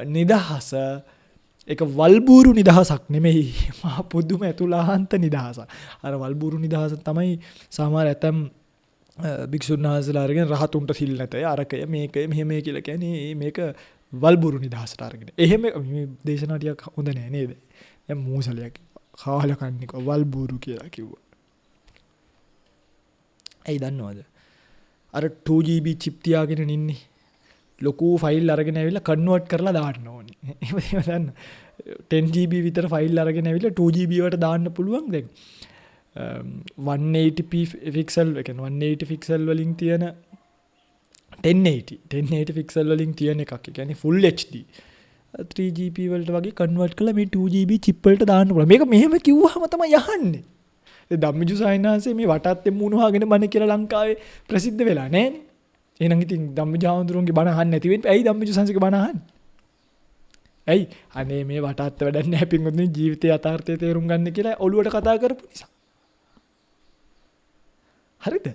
නිදහස, ඒක වල්බూరు නිදහසක් නෙමෙයි. මහා පුදුම ඇතුළාන්ත නිදහසක්. අර වල්බూరు නිදහස තමයි සමහර ඇතම් භික්ෂුන් වහන්සේලා අරගෙන රහතුන්ට සිල් නැතය අරකය මේකය මෙහෙම කියලා කියන්නේ මේක වල්බూరు නිදහසට අරගෙන. එහෙම මේ දේශනාව ටිකක් හොඳ නෑ නේද? දැන් මූසලයක් කාලා කන්නේක වල්බూరు කියලා කිව්වා. ඇයි දන්නවද? අර 2GB chip තියාගෙන ඉන්නේ. ලොකු ෆයිල් අරගෙන ඇවිල්ලා කන්වර්ට් කරලා දාන්න ඕනේ. එහෙම දන්න. 10GB විතර ෆයිල් අරගෙන ඇවිල්ලා 2GB වලට දාන්න පුළුවන් දැන්. 180p පික්සල් එක 180 පික්සල් වලින් තියෙන 1080 පික්සල් වලින් තියෙන එකක්. ඒ කියන්නේ full HD 3GB වලට වගේ කන්වර්ට් කරලා මේ 2GB chip වලට දාන්න පුළුවන්. මේක මෙහෙම කිව්වහම තමයි යහන්නේ. ඒ ධම්මජු සායනාංශේ මේ වටත් එම් මුණුවාගෙන බණ කියලා ලංකාවේ ප්‍රසිද්ධ වෙලා නැහනේ. එහෙනම් ඉතින් ධම්මජාවඳුරුන්ගේ බණ අහන්න නැති වෙන්නේ. ඇයි ධම්මජු සංසික බණ අහන්නේ? ඇයි? අනේ මේ වටත් වැඩක් නැහැ පින්වත්නි ජීවිතයේ යථාර්ථය තේරුම් ගන්න කියලා ඔළුවට කතා කරපු නිසා. හරිද?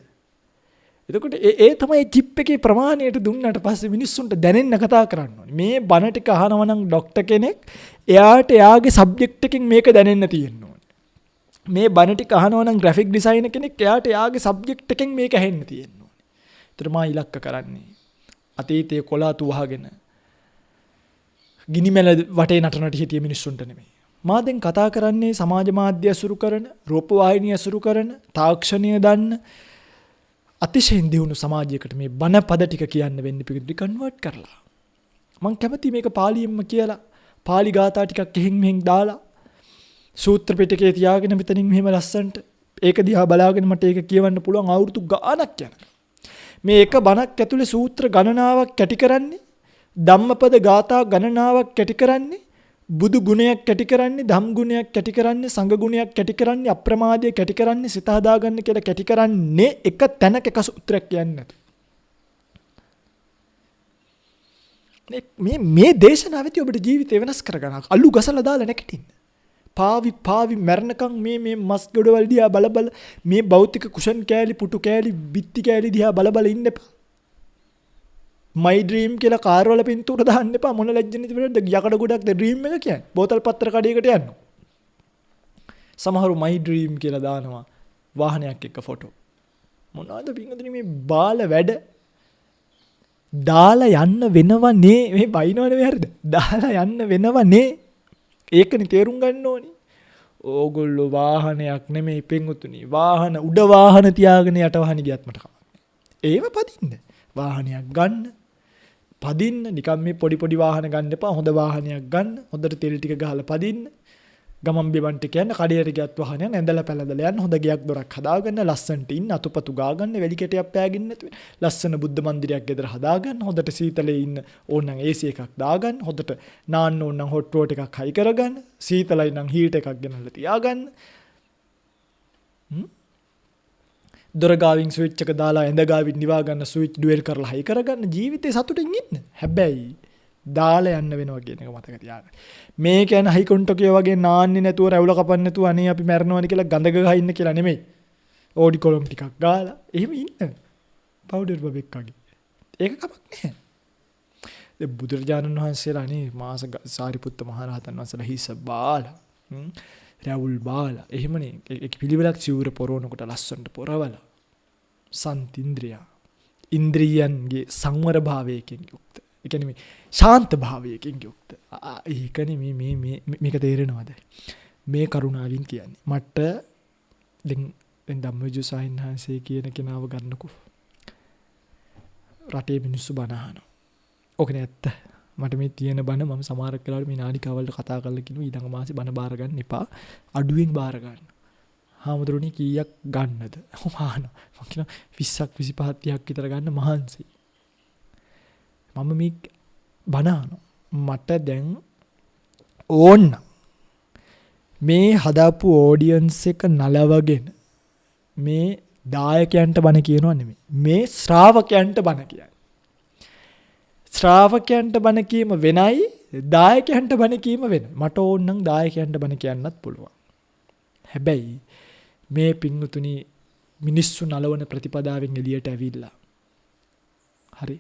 එතකොට ඒ තමයි චිප් එකේ ප්‍රමාණයට දුන්නාට පස්සේ මිනිස්සුන්ට දැනෙන්න කතා කරන්න ඕනේ. මේ බණ ටික අහනවා නම් ડોක්ටර් කෙනෙක් එයාට එයාගේ සබ්ජෙක්ට් එකකින් මේක දැනෙන්න තියෙන්න ඕනේ. මේ බණ ටික අහනවා නම් ග්‍රැෆික් ඩිසයිනර් කෙනෙක් එයාට එයාගේ සබ්ජෙක්ට් එකෙන් මේක ඇහෙන්න තියෙන්න ඕනේ. ඒතර මා ඉලක්ක කරන්නේ අතීතයේ කොලාතු වහගෙන ගිනිමෙල වටේ නටනට හිටිය මිනිස්සුන්ට නෙමෙයි. මා දැන් කතා කරන්නේ සමාජ මාධ්‍ය අසුරු කරන, රූපවාහිනිය අසුරු කරන, තාක්ෂණය දන්න අතිශයින් දියුණු සමාජයකට මේ බණ පද ටික කියන්න වෙන්නේ පිටුදි කන්වර්ට් කරලා. මම කැමති මේක පාලියෙන්ම කියලා, පාලි ගාථා ටිකක් එහෙන් මෙහෙන් දාලා සූත්‍ර පිටකේ තියාගෙන මෙතනින් මෙහෙම ලස්සන්ට ඒක දිහා බලාගෙන මට ඒක කියවන්න පුළුවන් අවුරුදු ගාණක් යන. මේ එක බණක් ඇතුලේ සූත්‍ර ගණනාවක් කැටි කරන්නේ, ධම්මපද ගාථා ගණනාවක් කැටි කරන්නේ, බුදු ගුණයක් කැටි කරන්නේ, ධම් ගුණයක් කැටි කරන්නේ, සංඝ ගුණයක් කැටි කරන්නේ, අප්‍රමාදය කැටි කරන්නේ, සිත හදාගන්න කියලා කැටි කරන්නේ එක තැනක එක සූත්‍රයක් කියන්නේ නැතු. මේ දේශනාවෙදී ඔබට ජීවිතය වෙනස් කරගන්න අලු ගසලා දාලා නැගිටින්න. පාවි මරණකම් මේ මස් ගොඩවල් දිහා බල මේ භෞතික කුෂන් කෑලි පුටු කෑලි බිත්ති කෑලි දිහා බල ඉන්න එපා. my dream කියලා කාර් වල පින්තූර දාන්න එපා. මොන ලැජ්ජනිත වෙලද යකඩ ගොඩක් ද ඩ්‍රීම් එක කියන්නේ. බෝතල් පත්‍ර කඩේකට යනවා. සමහරු my dream කියලා දානවා වාහනයක් එක්ක ෆොටෝ. මොනවද පින්වතුනි මේ බාල වැඩ? දාලා යන්න වෙනවනේ. මේ බයිනවනේ හරිද? දාලා යන්න වෙනවනේ. ඒකනේ තේරුම් ගන්න ඕනේ. ඕගොල්ලෝ වාහනයක් නෙමෙයි පින්වතුනි. වාහන උඩ වාහන තියාගෙන යට වාහන ගියත් මට කමක් නැහැ. ඒව පදින්න. වාහනයක් ගන්න. පදින්න නිකම් මේ පොඩි වාහන ගන්න එපා. හොඳ වාහනයක් ගන්න. හොඳට තෙල් ටික ගහලා පදින්න. ගමන් බිමන් ටික යන්න කඩේට ගියත් වාහනයක් ඇඳලා පැලඳලා යන්න. හොඳ ගයක් දොරක් හදාගන්න. ලස්සනට ඉන්න අතුපතු ගාගන්න. වෙලි කෙටයක් පෑගින්න නැතුව. ලස්සන බුද්ධ මන්දිරයක් ගෙදර හදාගන්න. හොඳට සීතලේ ඉන්න ඕනනම් AC එකක් දාගන්න. හොඳට නාන්න ඕනනම් හොට් වෝට් එකක් හයි කරගන්න. සීතලයි නම් හීට් එකක් ගෙනල්ලා තියාගන්න. දොර ගාවින් ස්විච් එක දාලා ඇඳ ගාවින් නිවා ගන්න ස්විච් ඩුවෙල් කරලා හයි කරගන්න. ජීවිතේ සතුටින් ඉන්න. හැබැයි දාලා යන්න වෙනවා කියන එක මතක තියාගන්න. මේ කියන්නේ හයි කොන්ටෝකිය වගේ නාන්නේ නැතුව රැවුල කපන්න නැතුව අනේ අපි මැරෙනවනේ කියලා ගඳ ගහ ඉන්න කියලා නෙමෙයි. ඕඩි කොලම් ටිකක් ගාලා එහෙම ඉන්න. පවුඩර් බබෙක් වගේ. ඒක කමක් නැහැ. දැන් බුදුරජාණන් වහන්සේලා අනේ මාස සාරිපුත්ත මහ රහතන් වහන්සේලා හිස බාලා රැවුල් බාලා එහෙමනේ ඒක පිළිවෙලක් සිවුර පොරවනකොට ලස්සනට පොරවලා සන්තින්ද්‍රිය ඉන්ද්‍රියන්ගේ සංවර භාවයකින් යුක්ත. ඒ කියන්නේ මේ ශාන්ත භාවයකින් යුක්ත. ඒකනේ මේ මේක තේරෙනවද? මේ කරුණාවෙන් කියන්නේ. මට දැන් ධම්මජු සාහිණහන්සේ කියන කෙනාව ගන්නකෝ. රටේ මිනිස්සු බණ අහනවා. ඕකනේ ඇත්ත. මට මේ තියෙන බණ මම සමහරක් වෙලාවට මේ නාලිකාවලට කතා කරලා කියනවා ඊළඟ මාසේ බණ බාර ගන්න එපා. අඩුවෙන් බාර ගන්න. හාමුදුරනේ කීයක් ගන්නද? මම කියනවා 20ක් 25ක් 30ක් විතර ගන්න මහන්සි. මම මේ බණ අහනවා. මට දැන් ඕන්න මේ හදාපු ඔඩියන්ස් එක නලවගෙන මේ දායකයන්ට බණ කියනවා නෙමෙයි. මේ ශ්‍රාවකයන්ට බණ කියයි. ශ්‍රාවකයන්ට බණ කීම වෙනයි දායකයන්ට බණ කීම වෙනයි. මට ඕන නම් දායකයන්ට බණ කියන්නත් පුළුවන්. හැබැයි මේ පින්වතුනි මිනිස්සු නලවන ප්‍රතිපදාවෙන් එළියට ඇවිල්ලා. හරි.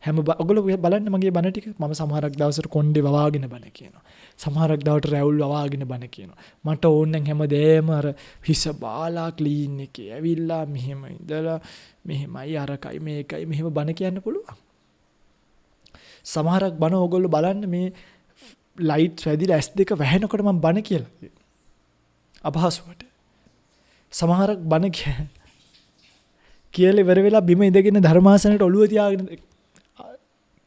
ඔයගොල්ලෝ බලන්න මගේ බණ ටික. මම සමහරක් දවසට කොණ්ඩේ වවාගෙන බණ කියනවා. සමහරක් දවසට රැවුල් වවාගෙන බණ කියනවා. මට ඕන නම් හැමදේම අර හිස බාලා ක්ලීන් එකේ ඇවිල්ලා මෙහෙම ඉඳලා මෙහෙමයි අරකයි මේකයි මෙහෙම බණ කියන්න පුළුවන්. සමහරක් බණ ඔයගොල්ලෝ බලන්න මේ ලයිට්ස් වැදිලා S2 වැහෙනකොට මම බණ කියලා කියනවා. අපහසුවට. සමහරක් බණ කියලා ඉවර වෙලා බිම ඉඳගෙන ධර්මාසනයට ඔළුව තියාගෙන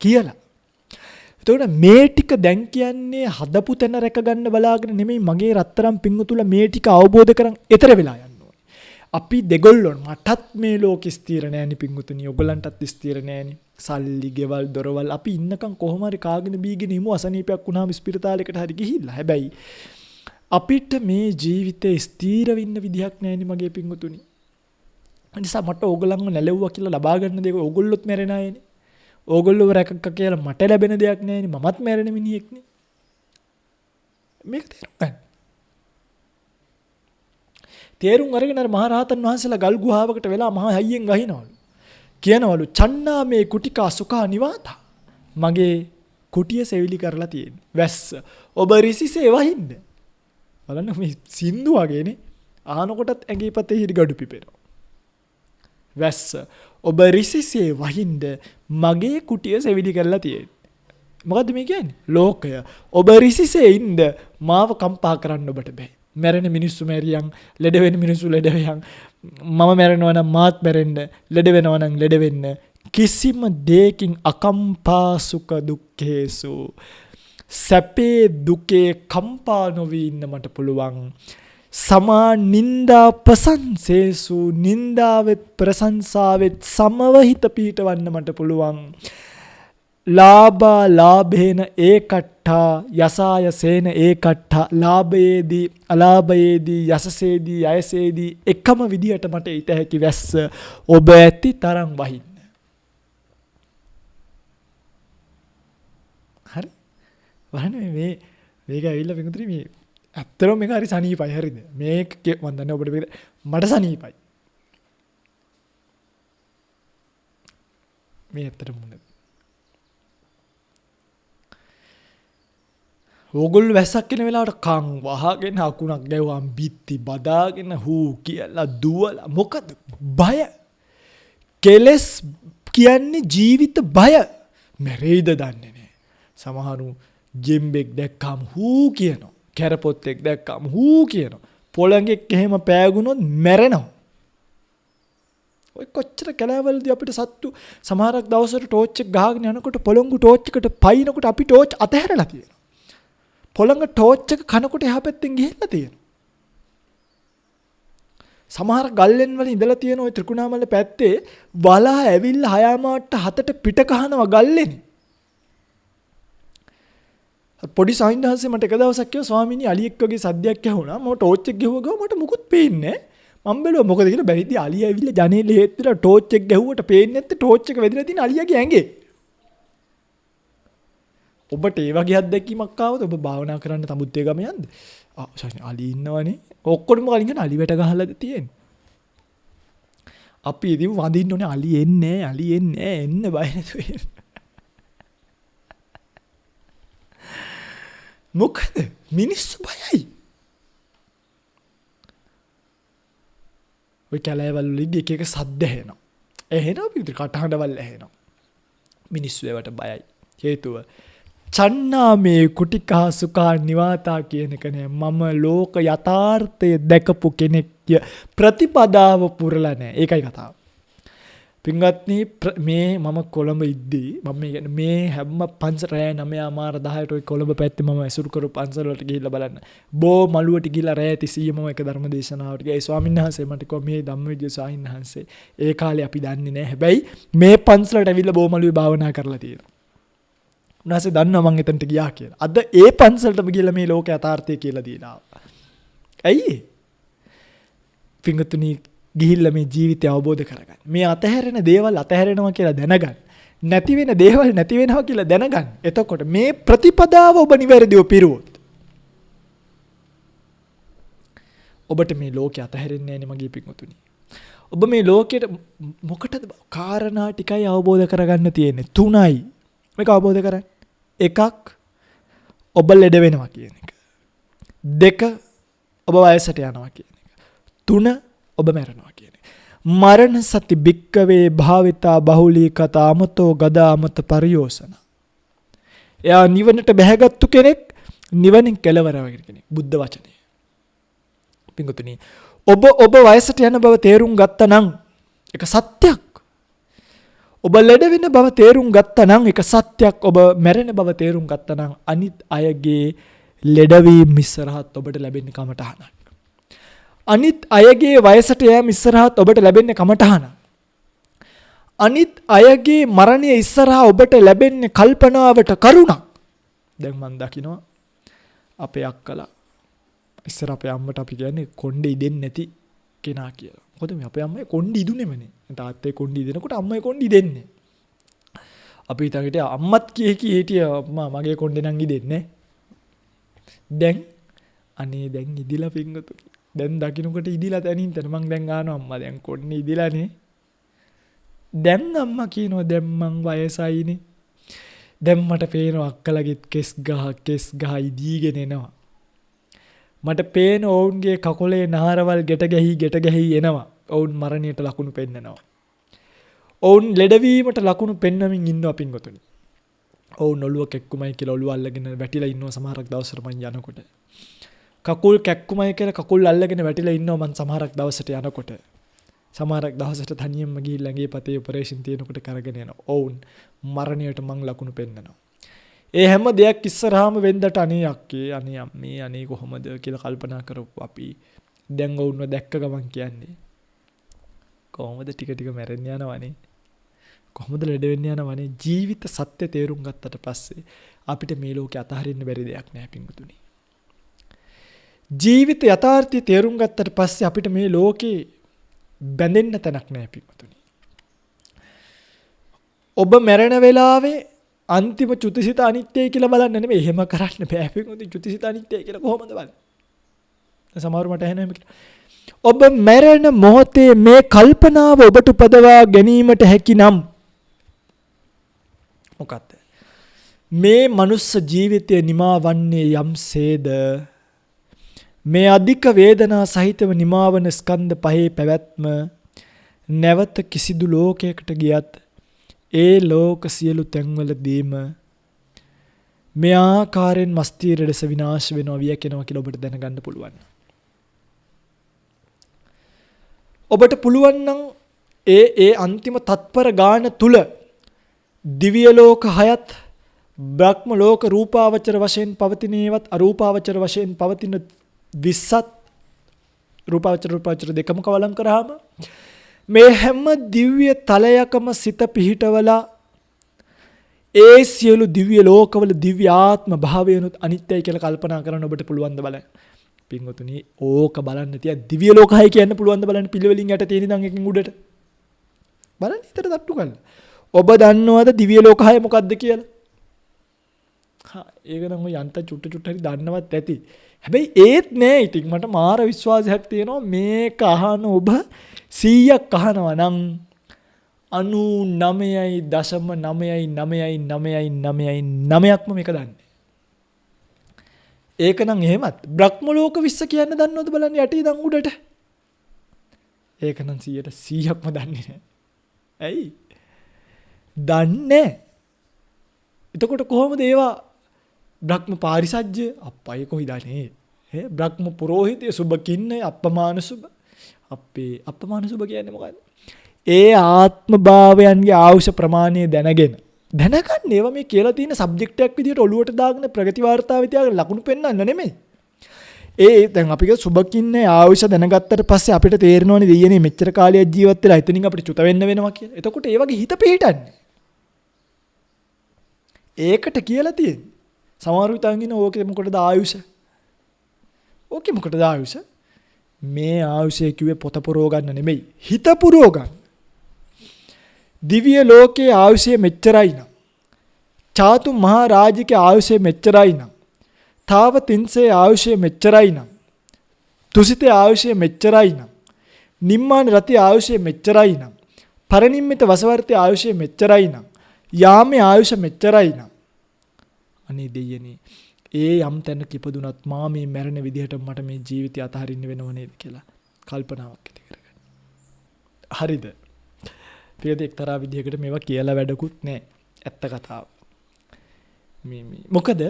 කියලා. එතකොට මේ ටික දැන් කියන්නේ හදපු තැන රැක ගන්න බලාගෙන නෙමෙයි මගේ රත්තරන් පිංගුතුල මේ ටික අවබෝධ කරන් ඈතර වෙලා යන්න ඕනේ. අපි දෙගොල්ලොන් මටත් මේ ලෝකෙ ස්ථිර නෑනි පිංගුතුනි. ඔයගලන්ටත් ස්ථිර නෑනි. සල්ලි ගෙවල් දොරවල් අපි ඉන්නකම් කොහොම හරි කාගෙන බීගෙන ඉමු. අසනීපයක් වුණාම ස්පිරිතාලයකට හරි ගිහිල්ලා. හැබැයි අපිට මේ ජීවිතේ ස්ථිර වෙන්න විදිහක් නෑනි මගේ පිංගුතුනි. ඒ නිසා මට ඕගොල්ලන්ව නැලෙව්වා කියලා ලබා ගන්න දෙයක් ඕගොල්ලොත් මැරෙන අයනේ. ඕගොල්ලෝ රැකක කියලා මට ලැබෙන දෙයක් නෑනේ. මමත් මැරෙන මිනිහෙක්නේ. මේක තේරුම් ගන්න. තේරුම් අරගෙන අර මහරහතන් වහන්සේලා ගල් ගුහාවකට වෙලා මහා හයියෙන් ගහිනවලු. කියනවලු චන්නාමේ කුටිකා සුඛා නිවාතා. මගේ කුටිය සෙවිලි කරලා තියෙන්නේ. වැස්ස. ඔබ රිසිසේ වහින්න. බලන්න මේ සින්දු වගේනේ. ආනකොටත් ඇඟේ පතේ හිරි gadu පිපෙනවා. වැස්ස. ඔබ රිසිසේ වහින්න මගේ කුටිය සෙවිලි කරලා තියෙන්නේ. මොකද්ද මේ කියන්නේ? ලෝකය. ඔබ රිසිසේ ඉන්න මාව කම්පා කරන්න ඔබට බෑ. මැරෙන මිනිස්සු මැරියන්, ලෙඩ වෙන මිනිස්සු ලෙඩ වෙයන්. මම මැරෙනවා නම් මාත් මැරෙන්න, ලෙඩ වෙනවා නම් ලෙඩ වෙන්න. කිසිම දෙයකින් අකම්පා සුඛ දුක්ඛේසු. සැපේ දුකේ කම්පා නොවී ඉන්න මට පුළුවන්. සමා නින්දා ප්‍රසංසේසු. නින්දාවෙත් ප්‍රශංසාවෙත් සමව හිත පිහිටවන්න මට පුළුවන්. ලාභා ලාභේන ඒකට්ඨා යසාය සේන ඒකට්ඨා. ලාභයේදී අලාභයේදී යසසේදී අයසේදී එකම විදියට මට ඊට හැකි වැස්ස ඔබ ඇති තරම් වහින්න. හරි? වහන්න මේක ඇවිල්ලා පිටුතුනි මේ ඇත්තටම මේක හරි සනීපයි හරිද? මේක මම දන්නේ ඔබට මට සනීපයි. මේ ඇත්තටම මොනද? ඕගොල්ලෝ වැස්සක් කෙන වෙලාවට කන් වහගෙන අකුණක් ගැව්වම් බිත්ති බදාගෙන හූ කියලා දුවලා මොකද බය? කෙලස් කියන්නේ ජීවිත බය. මැරෙයිද දන්නේ නැහැ. සමහරු ජෙම්බෙක් දැක්කම හූ කියනවා. කැරපොත්තෙක් දැක්කම හූ කියනවා. පොළඟෙක් එහෙම පෑගුණොත් මැරෙනවා. ඔය කොච්චර කැලෑවලදී අපිට සත්තු සමහරක් දවසට ටෝච් එක ගහගෙන යනකොට පොළොංගු ටෝච් එකට පයින්නකොට අපි ටෝච් අතහැරලා තියෙනවා. පොළඟ ටෝච් එක කනකොට එහා පැත්තෙන් ගිහිල්ලා තියෙනවා. සමහර ගල්ලෙන් වල ඉඳලා තියෙන ওই ත්‍රිකුණාමල පැත්තේ වලා ඇවිල්ලා හයාමාට හතට පිට කහනවා ගල්ලෙනේ. පොඩි සාහිණ්ඩහන්සේ මට එක දවසක් කිව්වා ස්වාමීනි අලියෙක් වගේ සද්දයක් ඇහුණා. මම ටෝච් එක ගහුවා මට මුකුත් පේන්නේ නැහැ. මම බැලුවා මොකද කියලා බැරිදි අලිය ඇවිල්ලා ජනේලෙ හේත් වෙලා ටෝච් එක ගැහුවට පේන්නේ නැත්තේ ටෝච් එක වැදිලා තියෙන අලියගේ ඇඟේ. ඔබට ඒ වගේ අත්දැකීමක් ආවද? ඔබ භාවනා කරන්න තමුත්තේ ගම යන්ද? අලි ඉන්නවනේ. ඔක්කොටම කලින් කියන අලි වැට ගහලාද තියෙන්නේ. අපි ඉතින් වඳින්න ඕනේ අලි එන්නේ එන්න බය නැතුව. මොකද මිනිස්සු බයයි. ඔය කැලෑවල් වලින් එක එක සද්ද ඇහෙනවා. ඇහෙනවා පිටු කටහඬවල් ඇහෙනවා. මිනිස්සු ඒවට බයයි. හේතුව චන්නාමේ කුටිකා සුඛා නිවාතා කියන එක නේ. මම ලෝක යථාර්ථය දැකපු කෙනෙක් ප්‍රතිපදාව පුරලා නැහැ. ඒකයි කතාව. පින්වත්නි මේ මම කොළඹ ඉද්දී මම කියන්නේ මේ හැම පන්සල රෑ 9:00 10ට ඔය කොළඹ පැත්තේ මම ඇසුරු කරපු පන්සල වලට ගිහිල්ලා බලන්න. බෝ මළුවට ගිහිල්ලා රෑ 30 මම එක ධර්ම දේශනාවට ගියා. ඒ ස්වාමීන් වහන්සේ මට කිව්වා මේ ධම්මවිජය ස්වාමීන් වහන්සේ ඒ කාලේ අපි දන්නේ නැහැ. හැබැයි මේ පන්සලට ඇවිල්ලා බෝ මළුවේ භාවනා කරලා තියෙනවා. උන්වහන්සේ දන්නවා මම එතනට ගියා කියලා. අද ඒ පන්සලටම ගිහිල්ලා මේ ලෝක යථාර්ථය කියලා දීලා ආවා. ඇයි? පින්වත්නි ගිහිල්ලා මේ ජීවිතය අවබෝධ කරගන්න. මේ අතහැරෙන දේවල් අතහැරෙනවා කියලා දැනගන්න. නැති වෙන දේවල් නැති වෙනවා කියලා දැනගන්න. එතකොට මේ ප්‍රතිපදාව ඔබ නිවැරදිව පිරුවොත් ඔබට මේ ලෝකේ අතහැරෙන්නේ නැහැ නේ මගේ පින්වතුනි. ඔබ මේ ලෝකයට මොකටද කාරණා ටිකයි අවබෝධ කරගන්න තියෙන්නේ. 3යි මේක අවබෝධ කරගන්න. 1 ඔබ ලෙඩ වෙනවා කියන එක. 2 ඔබ වයසට යනවා කියන එක. 3 ඔබ මැරෙනවා කියන එක. මරණ සති භික්කවේ භාවිතා බහුලී කතා අමතෝ ගදා අමත පරියෝසන. එයා නිවනට බැහැගත්තු කෙනෙක්, නිවනින් කෙලවර වෙන කෙනෙක්. බුද්ධ වචනේ. පින්වතුනි, ඔබ වයසට යන බව තේරුම් ගත්තා නම් ඒක සත්‍යයක්. ඔබ ලෙඩ වෙන බව තේරුම් ගත්තා නම් ඒක සත්‍යයක්. ඔබ මැරෙන බව තේරුම් ගත්තා නම් අනිත් අයගේ ලෙඩවීම ඉස්සරහත් ඔබට ලැබෙන්නේ කමටහනක්. අනිත් අයගේ වයසට යෑම ඉස්සරහත් ඔබට ලැබෙන්නේ කමටහනක්. අනිත් අයගේ මරණය ඉස්සරහා ඔබට ලැබෙන්නේ කල්පනාවට කරුණක්. දැන් මම දකිනවා අපේ අක්කලා ඉස්සර අපේ අම්මට අපි කියන්නේ කොණ්ඩේ ඉදෙන්නේ නැති කෙනා කියලා. මොකද මේ අපේ අම්මයි කොණ්ඩේ ඉදුනේමනේ. තාත්තේ කොණ්ඩේ ඉදෙනකොට අම්මයි කොණ්ඩේ ඉදෙන්නේ. අපි හිතකට අම්මත් කී හිටිය අම්මා මගේ කොණ්ඩේ නම් ඉදෙන්නේ. දැන් අනේ දැන් ඉදිලා පිංගතු. දැන් දකින්නකොට ඉදිලා තැනින් තන මං දැන් ගන්නවා අම්මා දැන් කොණ්ඩේ ඉදිලානේ. දැන් අම්මා කියනවා දැන් මං වයසයිනේ. දැන් මට පේනවා අක්කලගෙත් කෙස් ගහ ඉදීගෙන එනවා. මට පේන ඔවුන්ගේ කකුලේ නහරවල් ගෙට ගැහි එනවා. ඔවුන් මරණයට ලකුණු පෙන්නනවා. ඔවුන් ලෙඩවීමට ලකුණු පෙන්නමින් ඉන්නවා පින්වතුනි. ඔවුන් ඔළුව කැක්කුමයි කියලා ඔළුව අල්ලගෙන වැටිලා ඉන්නවා සමහරක් දවසට මං යනකොට. කකුල් කැක්කුමයි කියලා කකුල් අල්ලගෙන වැටිලා ඉන්නවා මං සමහරක් දවසට යනකොට. සමහරක් දවසට තනියම ගිහිල්ලා ගේ පතේ ඔපරේෂන් තියෙනකොට කරගෙන යනවා. ඔවුන් මරණයට මං ලකුණු පෙන්නනවා. ඒ හැම දෙයක් ඉස්සරහාම වෙන්දට අනේ අක්කේ අනේ අම්මේ අනේ කොහොමද කියලා කල්පනා කරපුවා අපි දැන් ඔවුන්ව දැක්ක ගමන් කියන්නේ කොහොමද ටික ටික මැරෙන්න යනවනේ, කොහොමද ලෙඩ වෙන්න යනවනේ. ජීවිත සත්‍ය තේරුම් ගත්තට පස්සේ අපිට මේ ලෝකේ අතහරින්න බැරි දෙයක් නෑ පින්වතුනි. ජීවිත යථාර්ථය තේරුම් ගත්තට පස්සේ අපිට මේ ලෝකේ බැඳෙන්න තැනක් නෑ පින්වතුනි. ඔබ මැරෙන වෙලාවේ අන්තිම චුතිසිත අනිත්‍යයි කියලා බලන්න නෙමෙයි. එහෙම කරන්න බෑ පින්වතුනි. චුතිසිත අනිත්‍යයි කියලා කොහොමද බලන්නේ? සමහරව මට ඇහෙනවා කියලා. ඔබ මැරෙන මොහොතේ මේ කල්පනාව ඔබට උපදවා ගැනීමට හැකි නම් මොකක්ද? මේ මනුස්ස ජීවිතය නිමා වන්නේ යම්සේද මේ අධික වේදනා සහිතව නිමාවන ස්කන්ධ පහේ පැවැත්ම නැවත කිසිදු ලෝකයකට ගියත් ඒ ලෝක සියලු තැන්වලදීම මේ ආකාරයෙන් මස්තිර ලෙස විනාශ වෙනවා වියකෙනවා කියලා ඔබට දැනගන්න පුළුවන්. ඔබට පුළුවන් නම් ඒ අන්තිම තත්පර ගාන තුල දිව්‍ය ලෝක 6ත් බ්‍රහ්ම ලෝක රූපාවචර වශයෙන් පවතිනේවත් අරූපාවචර වශයෙන් පවතින 20ත් රූපාවචර දෙකම කවලම් කරාම මේ හැම දිව්‍ය තලයකම සිත පිහිටවලා ඒ සියලු දිව්‍ය ලෝකවල දිව්‍ය ආත්ම භාවයනොත් අනිත්‍යයි කියලා කල්පනා කරන්න ඔබට පුළුවන් ද බලන්න. පින්වතුනි ඕක බලන්න තියා දිව්‍ය ලෝක 6 කියන්න පුළුවන් ද බලන්න පිළිවෙලින් යට තියෙන ඉඳන් එකකින් උඩට. බලන්න හිතට තට්ටු කරලා. ඔබ දන්නවද දිව්‍ය ලෝක 6 මොකක්ද කියලා? ඒක නම් ඔය යන්ත චුට්ට හරි දන්නවත් ඇති. හැබැයි ඒත් නෑ ඉතින් මට මාර විශ්වාසයක් තියෙනවා මේක අහන ඔබ 100ක් අහනවා නම් 99.9999999ක්ම මේක දන්නේ. ඒක නම් එහෙමත් බ්‍රහ්ම ලෝක 20 කියන්න දන්නවද බලන්න යටි ඉඳන් උඩට. ඒක නම් 100%ක්ම දන්නේ නෑ. ඇයි? දන්නේ. එතකොට කොහොමද ඒවා බ්‍රහ්ම පාරිසජ්‍ය අප්පයි කොයිදානේ බ්‍රහ්ම පුරෝහිතය සුබ කින්නේ අප්පමාන සුබ අපේ අප්පමාන සුබ කියන්නේ මොකද්ද? ඒ ආත්ම භාවයන්ගේ ආයුෂ ප්‍රමාණය දැනගන්න ඒවා මේ කියලා තියෙන සබ්ජෙක්ට් එකක් විදියට ඔලුවට දාගෙන ප්‍රගති වාර්තාවේ තියාගෙන ලකුණු පෙන්නන්න නෙමෙයි. දැන් අපි සුබ කින්නේ ආයුෂ දැනගත්තට පස්සේ අපිට තේරෙනවනේ දෙයනේ මෙච්චර කාලයක් ජීවත් වෙලා එතනින් අපිට චුත වෙන්න වෙනවා කියලා. එතකොට ඒ වගේ හිත පිහිටන්නේ. ඒකට කියලා තියෙන්නේ. සමහරව හිතන් ඕකේ මොකටද ආයුෂ? ඕකේ මොකටද ආයුෂ? මේ ආයුෂය කිව්වේ පොත පුරව ගන්න නෙමෙයි. හිත පුරව ගන්න. දිව්‍ය ලෝකයේ ආයුෂය මෙච්චරයි නම්, චාතු මහා රාජිකේ ආයුෂය මෙච්චරයි නම්, තාව තින්සේ ආයුෂය මෙච්චරයි නම්, තුසිතේ ආයුෂය මෙච්චරයි නම්, නිම්මාන රති ආයුෂය මෙච්චරයි නම්, පරිනිම්මිත වසවර්ති ආයුෂය මෙච්චරයි නම්, යාමේ ආයුෂ මෙච්චරයි නම්, අනේ දෙයනේ ඒ යම් තැනක ඉපදුනත් මා මේ මැරෙන විදිහට මට මේ ජීවිතය අතහරින්න වෙනව නේද කියලා කල්පනාවක් ඇති කරගන්න. හරිද? පියද එක්තරා විදිහකට මේවා කියලා වැඩකුත් නැහැ. ඇත්ත කතාව. මොකද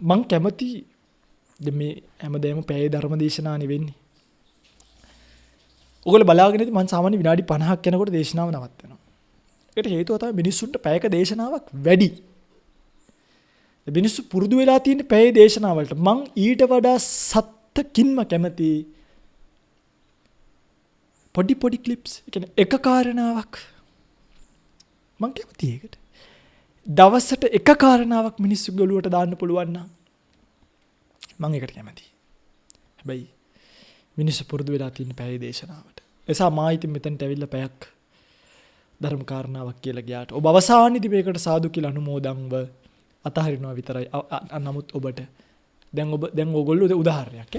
මං කැමති මේ හැමදේම පැය ධර්ම දේශනානි වෙන්නේ. ඔයගොල්ලෝ බලාගෙන ඉතින් මං සාමාන්‍ය විනාඩි 50ක් යනකොට දේශනාව නවත්තනවා. ඒකට හේතුව තමයි මිනිස්සුන්ට පැයක දේශනාවක් වැඩි. මිනිස්සු පුරුදු වෙලා තියෙන පැය දේශනාවලට මං ඊට වඩා සත්තකින්ම කැමති පොඩි ක්ලිප්ස්. ඒ කියන්නේ එක කාරණාවක් මං කැමති ඒකට. දවසට එක කාරණාවක් මිනිස්සුගේ ඔළුවට දාන්න පුළුවන් නම් මම ඒකට කැමතියි. හැබැයි මිනිස්සු පුරුදු වෙලා තියෙන පැය දේශනාවට. එසා මා ඉතින් මෙතනට ඇවිල්ලා පැයක් ධර්ම කාරණාවක් කියලා ගියාට ඔබ අවසානයේදී මේකට සාදු කියලා අනුමෝදන්ව අතහරිනවා විතරයි. නමුත් ඔබට දැන් ඔයගොල්ලෝ උදාහරණයක්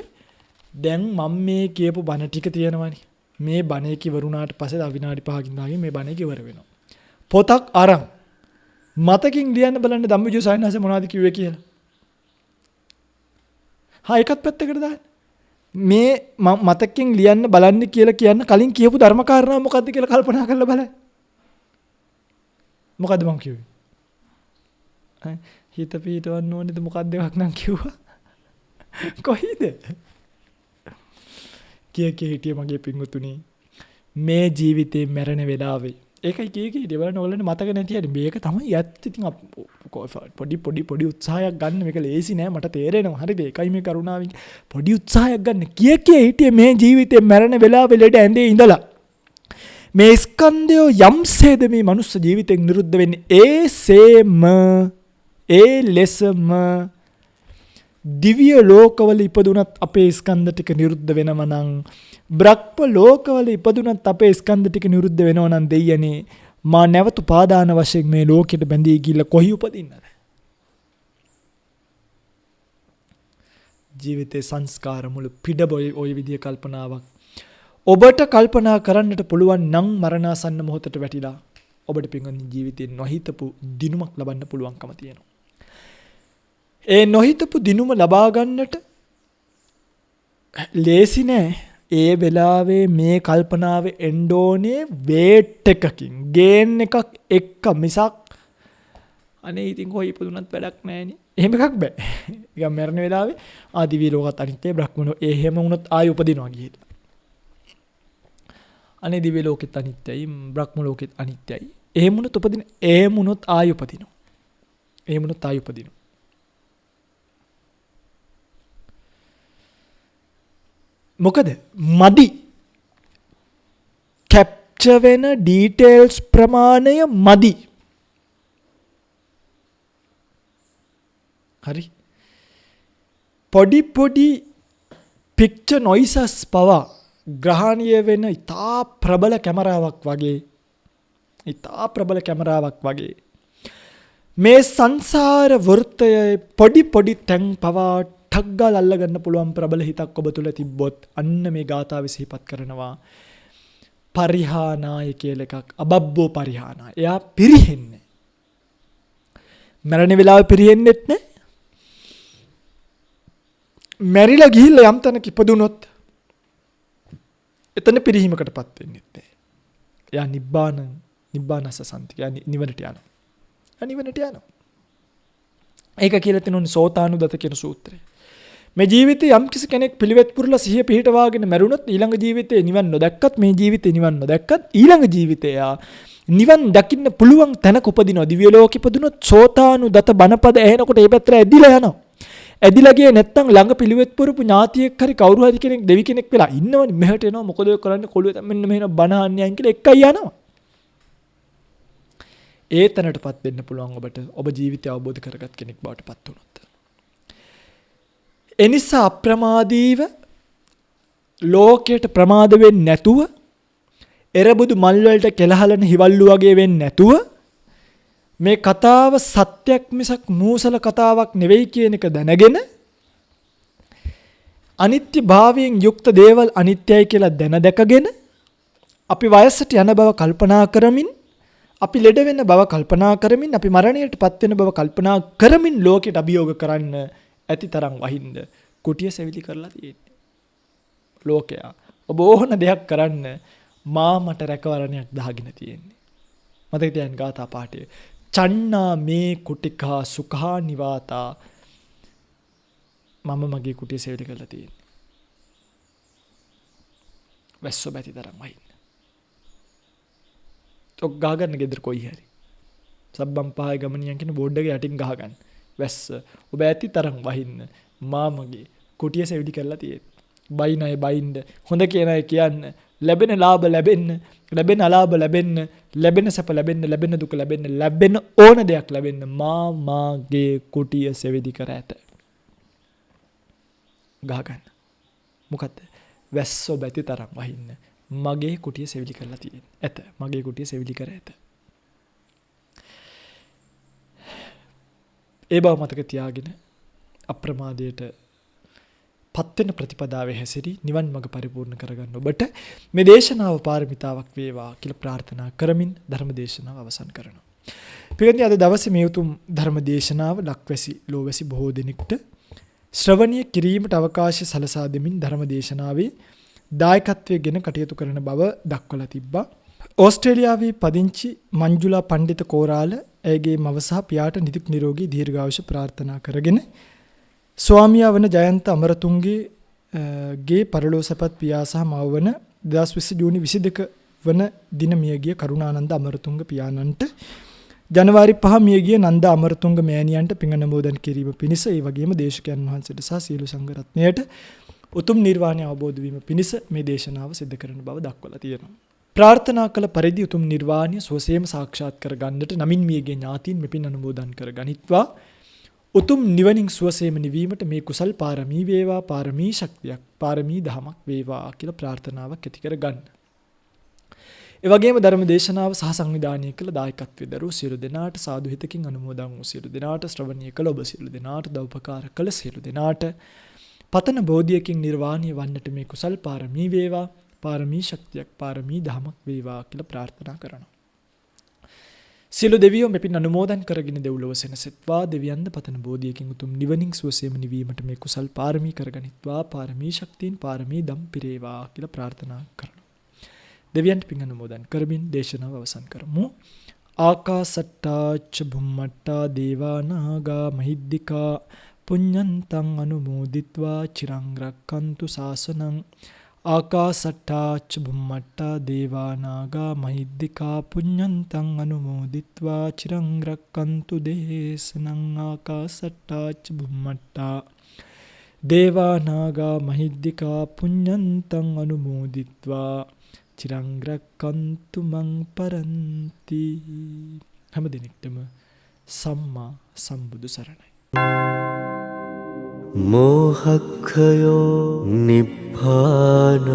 දැන් මම මේ කියපු බණ ටික තියෙනවනේ. මේ බණ එක ඉවරුණාට පස්සේ විනාඩි 5කින් දාගෙන මේ බණ එක ඉවර වෙනවා. පොතක් අරන් මතකින් ලියන්න බලන්න ධම්මවිජය සයන්හස මොනවද කිව්වේ කියලා. එකත් පැත්තකට දාන්න. මේ මතකින් ලියන්න බලන්න කියලා කියන්න කලින් කියපු ධර්ම කාරණා මොකද්ද කියලා කල්පනා කරලා බලන්න. මොකද්ද මං කිව්වේ? හිත පිටවන්න ඕනේද මොකද්ද එකක් නම් කිව්වා. කොහේද? කිය හිටියේ මගේ පින්වතුනි මේ ජීවිතේ මැරෙන වෙලාවේ ඒකයි කිය දෙවලන ඔයගොල්ලන්ට මතක නැති හැටි මේක තමයි යත් ඉතින් පොඩි උත්සාහයක් ගන්න මේක ලේසි නෑ මට තේරෙනවා හරිද ඒකයි මේ කරුණාවෙන් පොඩි උත්සාහයක් ගන්න කිය හිටියේ මේ ජීවිතේ මැරෙන වෙලාවෙ ලෙඩ ඇඳේ ඉඳලා මේ ස්කන්ධය යම්සේද මේ මනුස්ස ජීවිතෙන් නිරුද්ධ වෙන්නේ ඒ ලෙසම දිව්‍ය ලෝකවල ඉපදුනත් අපේ ස්කන්ධ ටික නිරුද්ධ වෙනව නම් බ්‍රහ්ම ලෝකවල ඉපදුනත් අපේ ස්කන්ධ ටික නිරුද්ධ වෙනව නම් දෙයයනේ මා නැවත උපාදාන වශයෙන් මේ ලෝකෙට බැඳී ගිහිල්ලා කොහි උපදින්නද? ජීවිතේ සංස්කාර මුළු පිඩ ඔය විදිය කල්පනාවක් ඔබට කල්පනා කරන්නට පුළුවන් නම් මරණාසන්න මොහොතට වැටිලා ඔබට පින්වත්නි ජීවිතේ නොහිතපු දිනුමක් ලබන්න පුළුවන්කම තියෙනවා. ඒ නොහිතපු දිනුම ලබා ගන්නට ලේසි නෑ. ඒ වෙලාවේ මේ කල්පනාවේ එන්ඩෝනේ වේට් එකකින් ගේන් එකක් එක්ක මිසක් අනේ ඉතින් කොයි ඉපදුනත් වැඩක් නෑනේ. එහෙම එකක් බෑ. ඒක මරණ වෙලාවේ ආදිවි ලෝකත් අනිත්‍යයි බ්‍රහ්මනෝ එහෙම වුණොත් ආයෙ උපදිනවා ගිහින්. අනේ දිව්‍ය ලෝකෙත් අනිත්‍යයි බ්‍රහ්ම ලෝකෙත් අනිත්‍යයි. එහෙම වුණොත් උපදින එහෙම වුණොත් ආයෙ උපදිනවා. එහෙම වුණොත් ආයෙ උපදිනවා. මොකද මදි කැප්චර් වෙන ඩීටේල්ස් ප්‍රමාණය මදි. හරි පොඩි පික්චර් නොයිසස් පවා ග්‍රහණීය වෙන ඉතා ප්‍රබල කැමරාවක් වගේ මේ සංසාර වෘත්තයේ පොඩි තැන් පවා ටග්ගල් අල්ලගන්න පුළුවන් ප්‍රබල හිතක් ඔබ තුල තිබ්බොත් අන්න මේ ගාථාව සිහිපත් කරනවා පරිහානාය කියලා එකක්. අබබ්බෝ පරිහානාය. එයා පිරිහෙන්නේ. මරණ වෙලාවේ පිරිහෙන්නෙත් නෑ. මැරිලා ගිහිල්ලා යම් තැනක ඉපදුනොත් එතන පිරිහීමකටපත් වෙන්නෙත් නෑ. එයා නිබ්බානස සම්ති. එයා නිවනට යනවා. ඒක කියලා තියෙනුනේ සෝතානුදත කියන සූත්‍රය. මේ ජීවිතේ යම් කිසි කෙනෙක් පිළිවෙත් පුරලා සිහිය පිහිටවාගෙන මැරුණොත් ඊළඟ ජීවිතේ නිවන් නොදැක්කත් මේ ජීවිතේ නිවන් නොදැක්කත් ඊළඟ ජීවිතේ නිවන් දකින්න පුළුවන් තැනක උපදිනවා. දිව්‍ය ලෝකෙ ඉපදුනොත් සෝතානුදත බණපද ඇහෙනකොට ඒ පැත්තට ඇදිලා යනවා. ඇදිලා ගියේ නැත්තම් ළඟ පිළිවෙත් පුරපු ඥාතියෙක් හරි කවුරු හරි කෙනෙක් දෙවි කෙනෙක් වෙලා ඉන්නවනේ මෙහෙට එනවා මොකද ඔය කරන්නේ කොළුවේ මෙන්න මෙහෙන බණ අහන්නේ යන් කියලා එකයි යනවා. ඒ තැනටපත් වෙන්න පුළුවන් ඔබට ඔබ ජීවිතය අවබෝධ කරගත් කෙනෙක් බවට පත් වුණොත්. එනිසා අප්‍රමාදීව ලෝකයට ප්‍රමාද වෙන්නේ නැතුව එරබුදු මල් වලට කෙලහලන හිවල්ලු වගේ වෙන්නේ නැතුව මේ කතාව සත්‍යක් මිසක් මූසල කතාවක් නෙවෙයි කියන එක දැනගෙන අනිත්‍ය භාවයෙන් යුක්ත දේවල් අනිත්‍යයි කියලා දැන දැකගෙන අපි වයසට යන බව කල්පනා කරමින්, අපි ලෙඩ වෙන බව කල්පනා කරමින්, අපි මරණයටපත් වෙන බව කල්පනා කරමින් ලෝකෙට අභියෝග කරන්න ඇති තරම් වහින්න කුටිය සෙවිලි කරලා තියෙන්නේ. ලෝකයා ඔබ ඕන දෙයක් කරන්න මට රැකවරණයක් දාගෙන තියෙන්නේ. මතක තියාගන්න ගාථා පාඨය. චන්නා මේ කුටිකා සුඛා නිවාතා. මම මගේ කුටිය සෙවිලි කරලා තියෙන්නේ. වැස්සෝ බැති තරම් වහින්න. ඔක් ගහගන්න ගෙදර කොයි හරි. සබ්බම් පහයි ගමනියන් කියන බෝඩ් එක යටින් ගහගන්න. වැස්ස ඔබ ඇති තරම් වහින්න මගේ කුටිය සෙවිලි කරලා තියෙන්නේ. බයින් අය බයින්ද, හොඳ කියන අය කියන්න, ලැබෙන ලාභ ලැබෙන්න, ලැබෙන අලාභ ලැබෙන්න, ලැබෙන සැප ලැබෙන්න, ලැබෙන දුක ලැබෙන්න, ලැබෙන ඕන දෙයක් ලැබෙන්න මාගේ කුටිය සෙවිලි කර ඇත. ගහගන්න. මොකද්ද? වැස්සෝ බැති තරම් වහින්න මගේ කුටිය සෙවිලි කරලා තියෙන්නේ. ඇත. මගේ කුටිය සෙවිලි කර ඇත. ඒ බව මතක තියාගෙන අප්‍රමාදයට පත්වෙන ප්‍රතිපදාවේ හැසිරී නිවන් මඟ පරිපූර්ණ කරගන්න ඔබට මේ දේශනාව පාරමිතාවක් වේවා කියලා ප්‍රාර්ථනා කරමින් ධර්ම දේශනාව අවසන් කරනවා. පිළිගන්නේ අද දවසේ මේ උතුම් ධර්ම දේශනාව ලක්වැසි ලෝවැසි බොහෝ දෙනෙකුට ශ්‍රවණීය කිරීමට අවකාශය සලසා දෙමින් ධර්ම දේශනාවේ දායකත්වයෙන් ගෙන කටයුතු කරන බව දක්වලා තිබ්බා. ඕස්ට්‍රේලියාවේ පදිංචි මංජුලා පණ්ඩිත කෝරාල ඇයගේ මව සහ පියාට නිදුක් නිරෝගී දීර්ඝායුෂ ප්‍රාර්ථනා කරගෙන ස්වාමියා වන ජයන්ත අමරතුංගේ ගේ පරලෝ සැපත් පියා සහ මව වන 2020 ජූනි 22 වන දින මියගිය කරුණානන්ද අමරතුංග පියාණන්ට ජනවාරි 5 මියගිය නන්ද අමරතුංග මෑණියන්ට පින් අනුමෝදන් කිරීම පිණිස ඒ වගේම දේශකයන් වහන්සේට සහ සියලු සංඝ රත්නයට උතුම් නිර්වාණය අවබෝධ වීම පිණිස මේ දේශනාව සිදු කරන බව දක්වලා තියෙනවා. ප්‍රාර්ථනා කළ පරිදි උතුම් නිර්වාණය සුවසේම සාක්ෂාත් කර ගන්නට නමින් මියගේ ඥාතීන් මෙපින් අනුමෝදන් කර ගනිත්වා. උතුම් නිවනින් සුවසේම නිවීමට මේ කුසල් පාරමී වේවා, පාරමී ශක්තියක්, පාරමී දහමක් වේවා කියලා ප්‍රාර්ථනාවක් ඇති කර ගන්න. ඒ වගේම ධර්ම දේශනාව සහ සංවිධානය කළ දායකත්වයේ දරූ සියලු දෙනාට සාදු හිතකින් අනුමෝදන් වූ සියලු දෙනාට ශ්‍රවණීය කළ ඔබ සියලු දෙනාට දවපකාර කළ සියලු දෙනාට පතන බෝධියකින් නිර්වාණය වන්නට මේ කුසල් පාරමී වේවා, පාරමී ශක්තියක්, පාරමී දහමක් වේවා කියලා ප්‍රාර්ථනා කරනවා. සියලු දෙවියෝ මෙපින් අනුමෝදන් කරගෙන දෙව්ලොව සෙනසෙත්වා. දෙවියන්ද පතන බෝධියකින් උතුම් නිවනින් සුවසේම නිවීමට මේ කුසල් පාරමී කරගනිත්වා. පාරමී ශක්තියින් පාරමී දම් පිරේවා කියලා ප්‍රාර්ථනා කරනවා. දෙවියන්ට පින් අනුමෝදන් කරමින් දේශනාව අවසන් කරමු. ආකාසට්ටාච බුම්මට්ටා දේවා නාග මහිද්దికා පුඤ්ඤන්තං අනුමෝදිත්වා චිරං රක්칸තු ශාසනං. ආකාසට්ටාච බුම්මට්ටා දේවා නාග මහිද්దికා පුඤ්ඤන්තං අනුමෝදිත්වා චිරං රක්칸තු දේශනං. ආකාසට්ටාච බුම්මට්ටා දේවා නාග මහිද්దికා පුඤ්ඤන්තං අනුමෝදිත්වා චිරං රක්칸තු මං පරන්ති. හැම දිනෙකටම සම්මා සම්බුදු සරණයි. මෝහක්ඛයෝ නිබ්බානං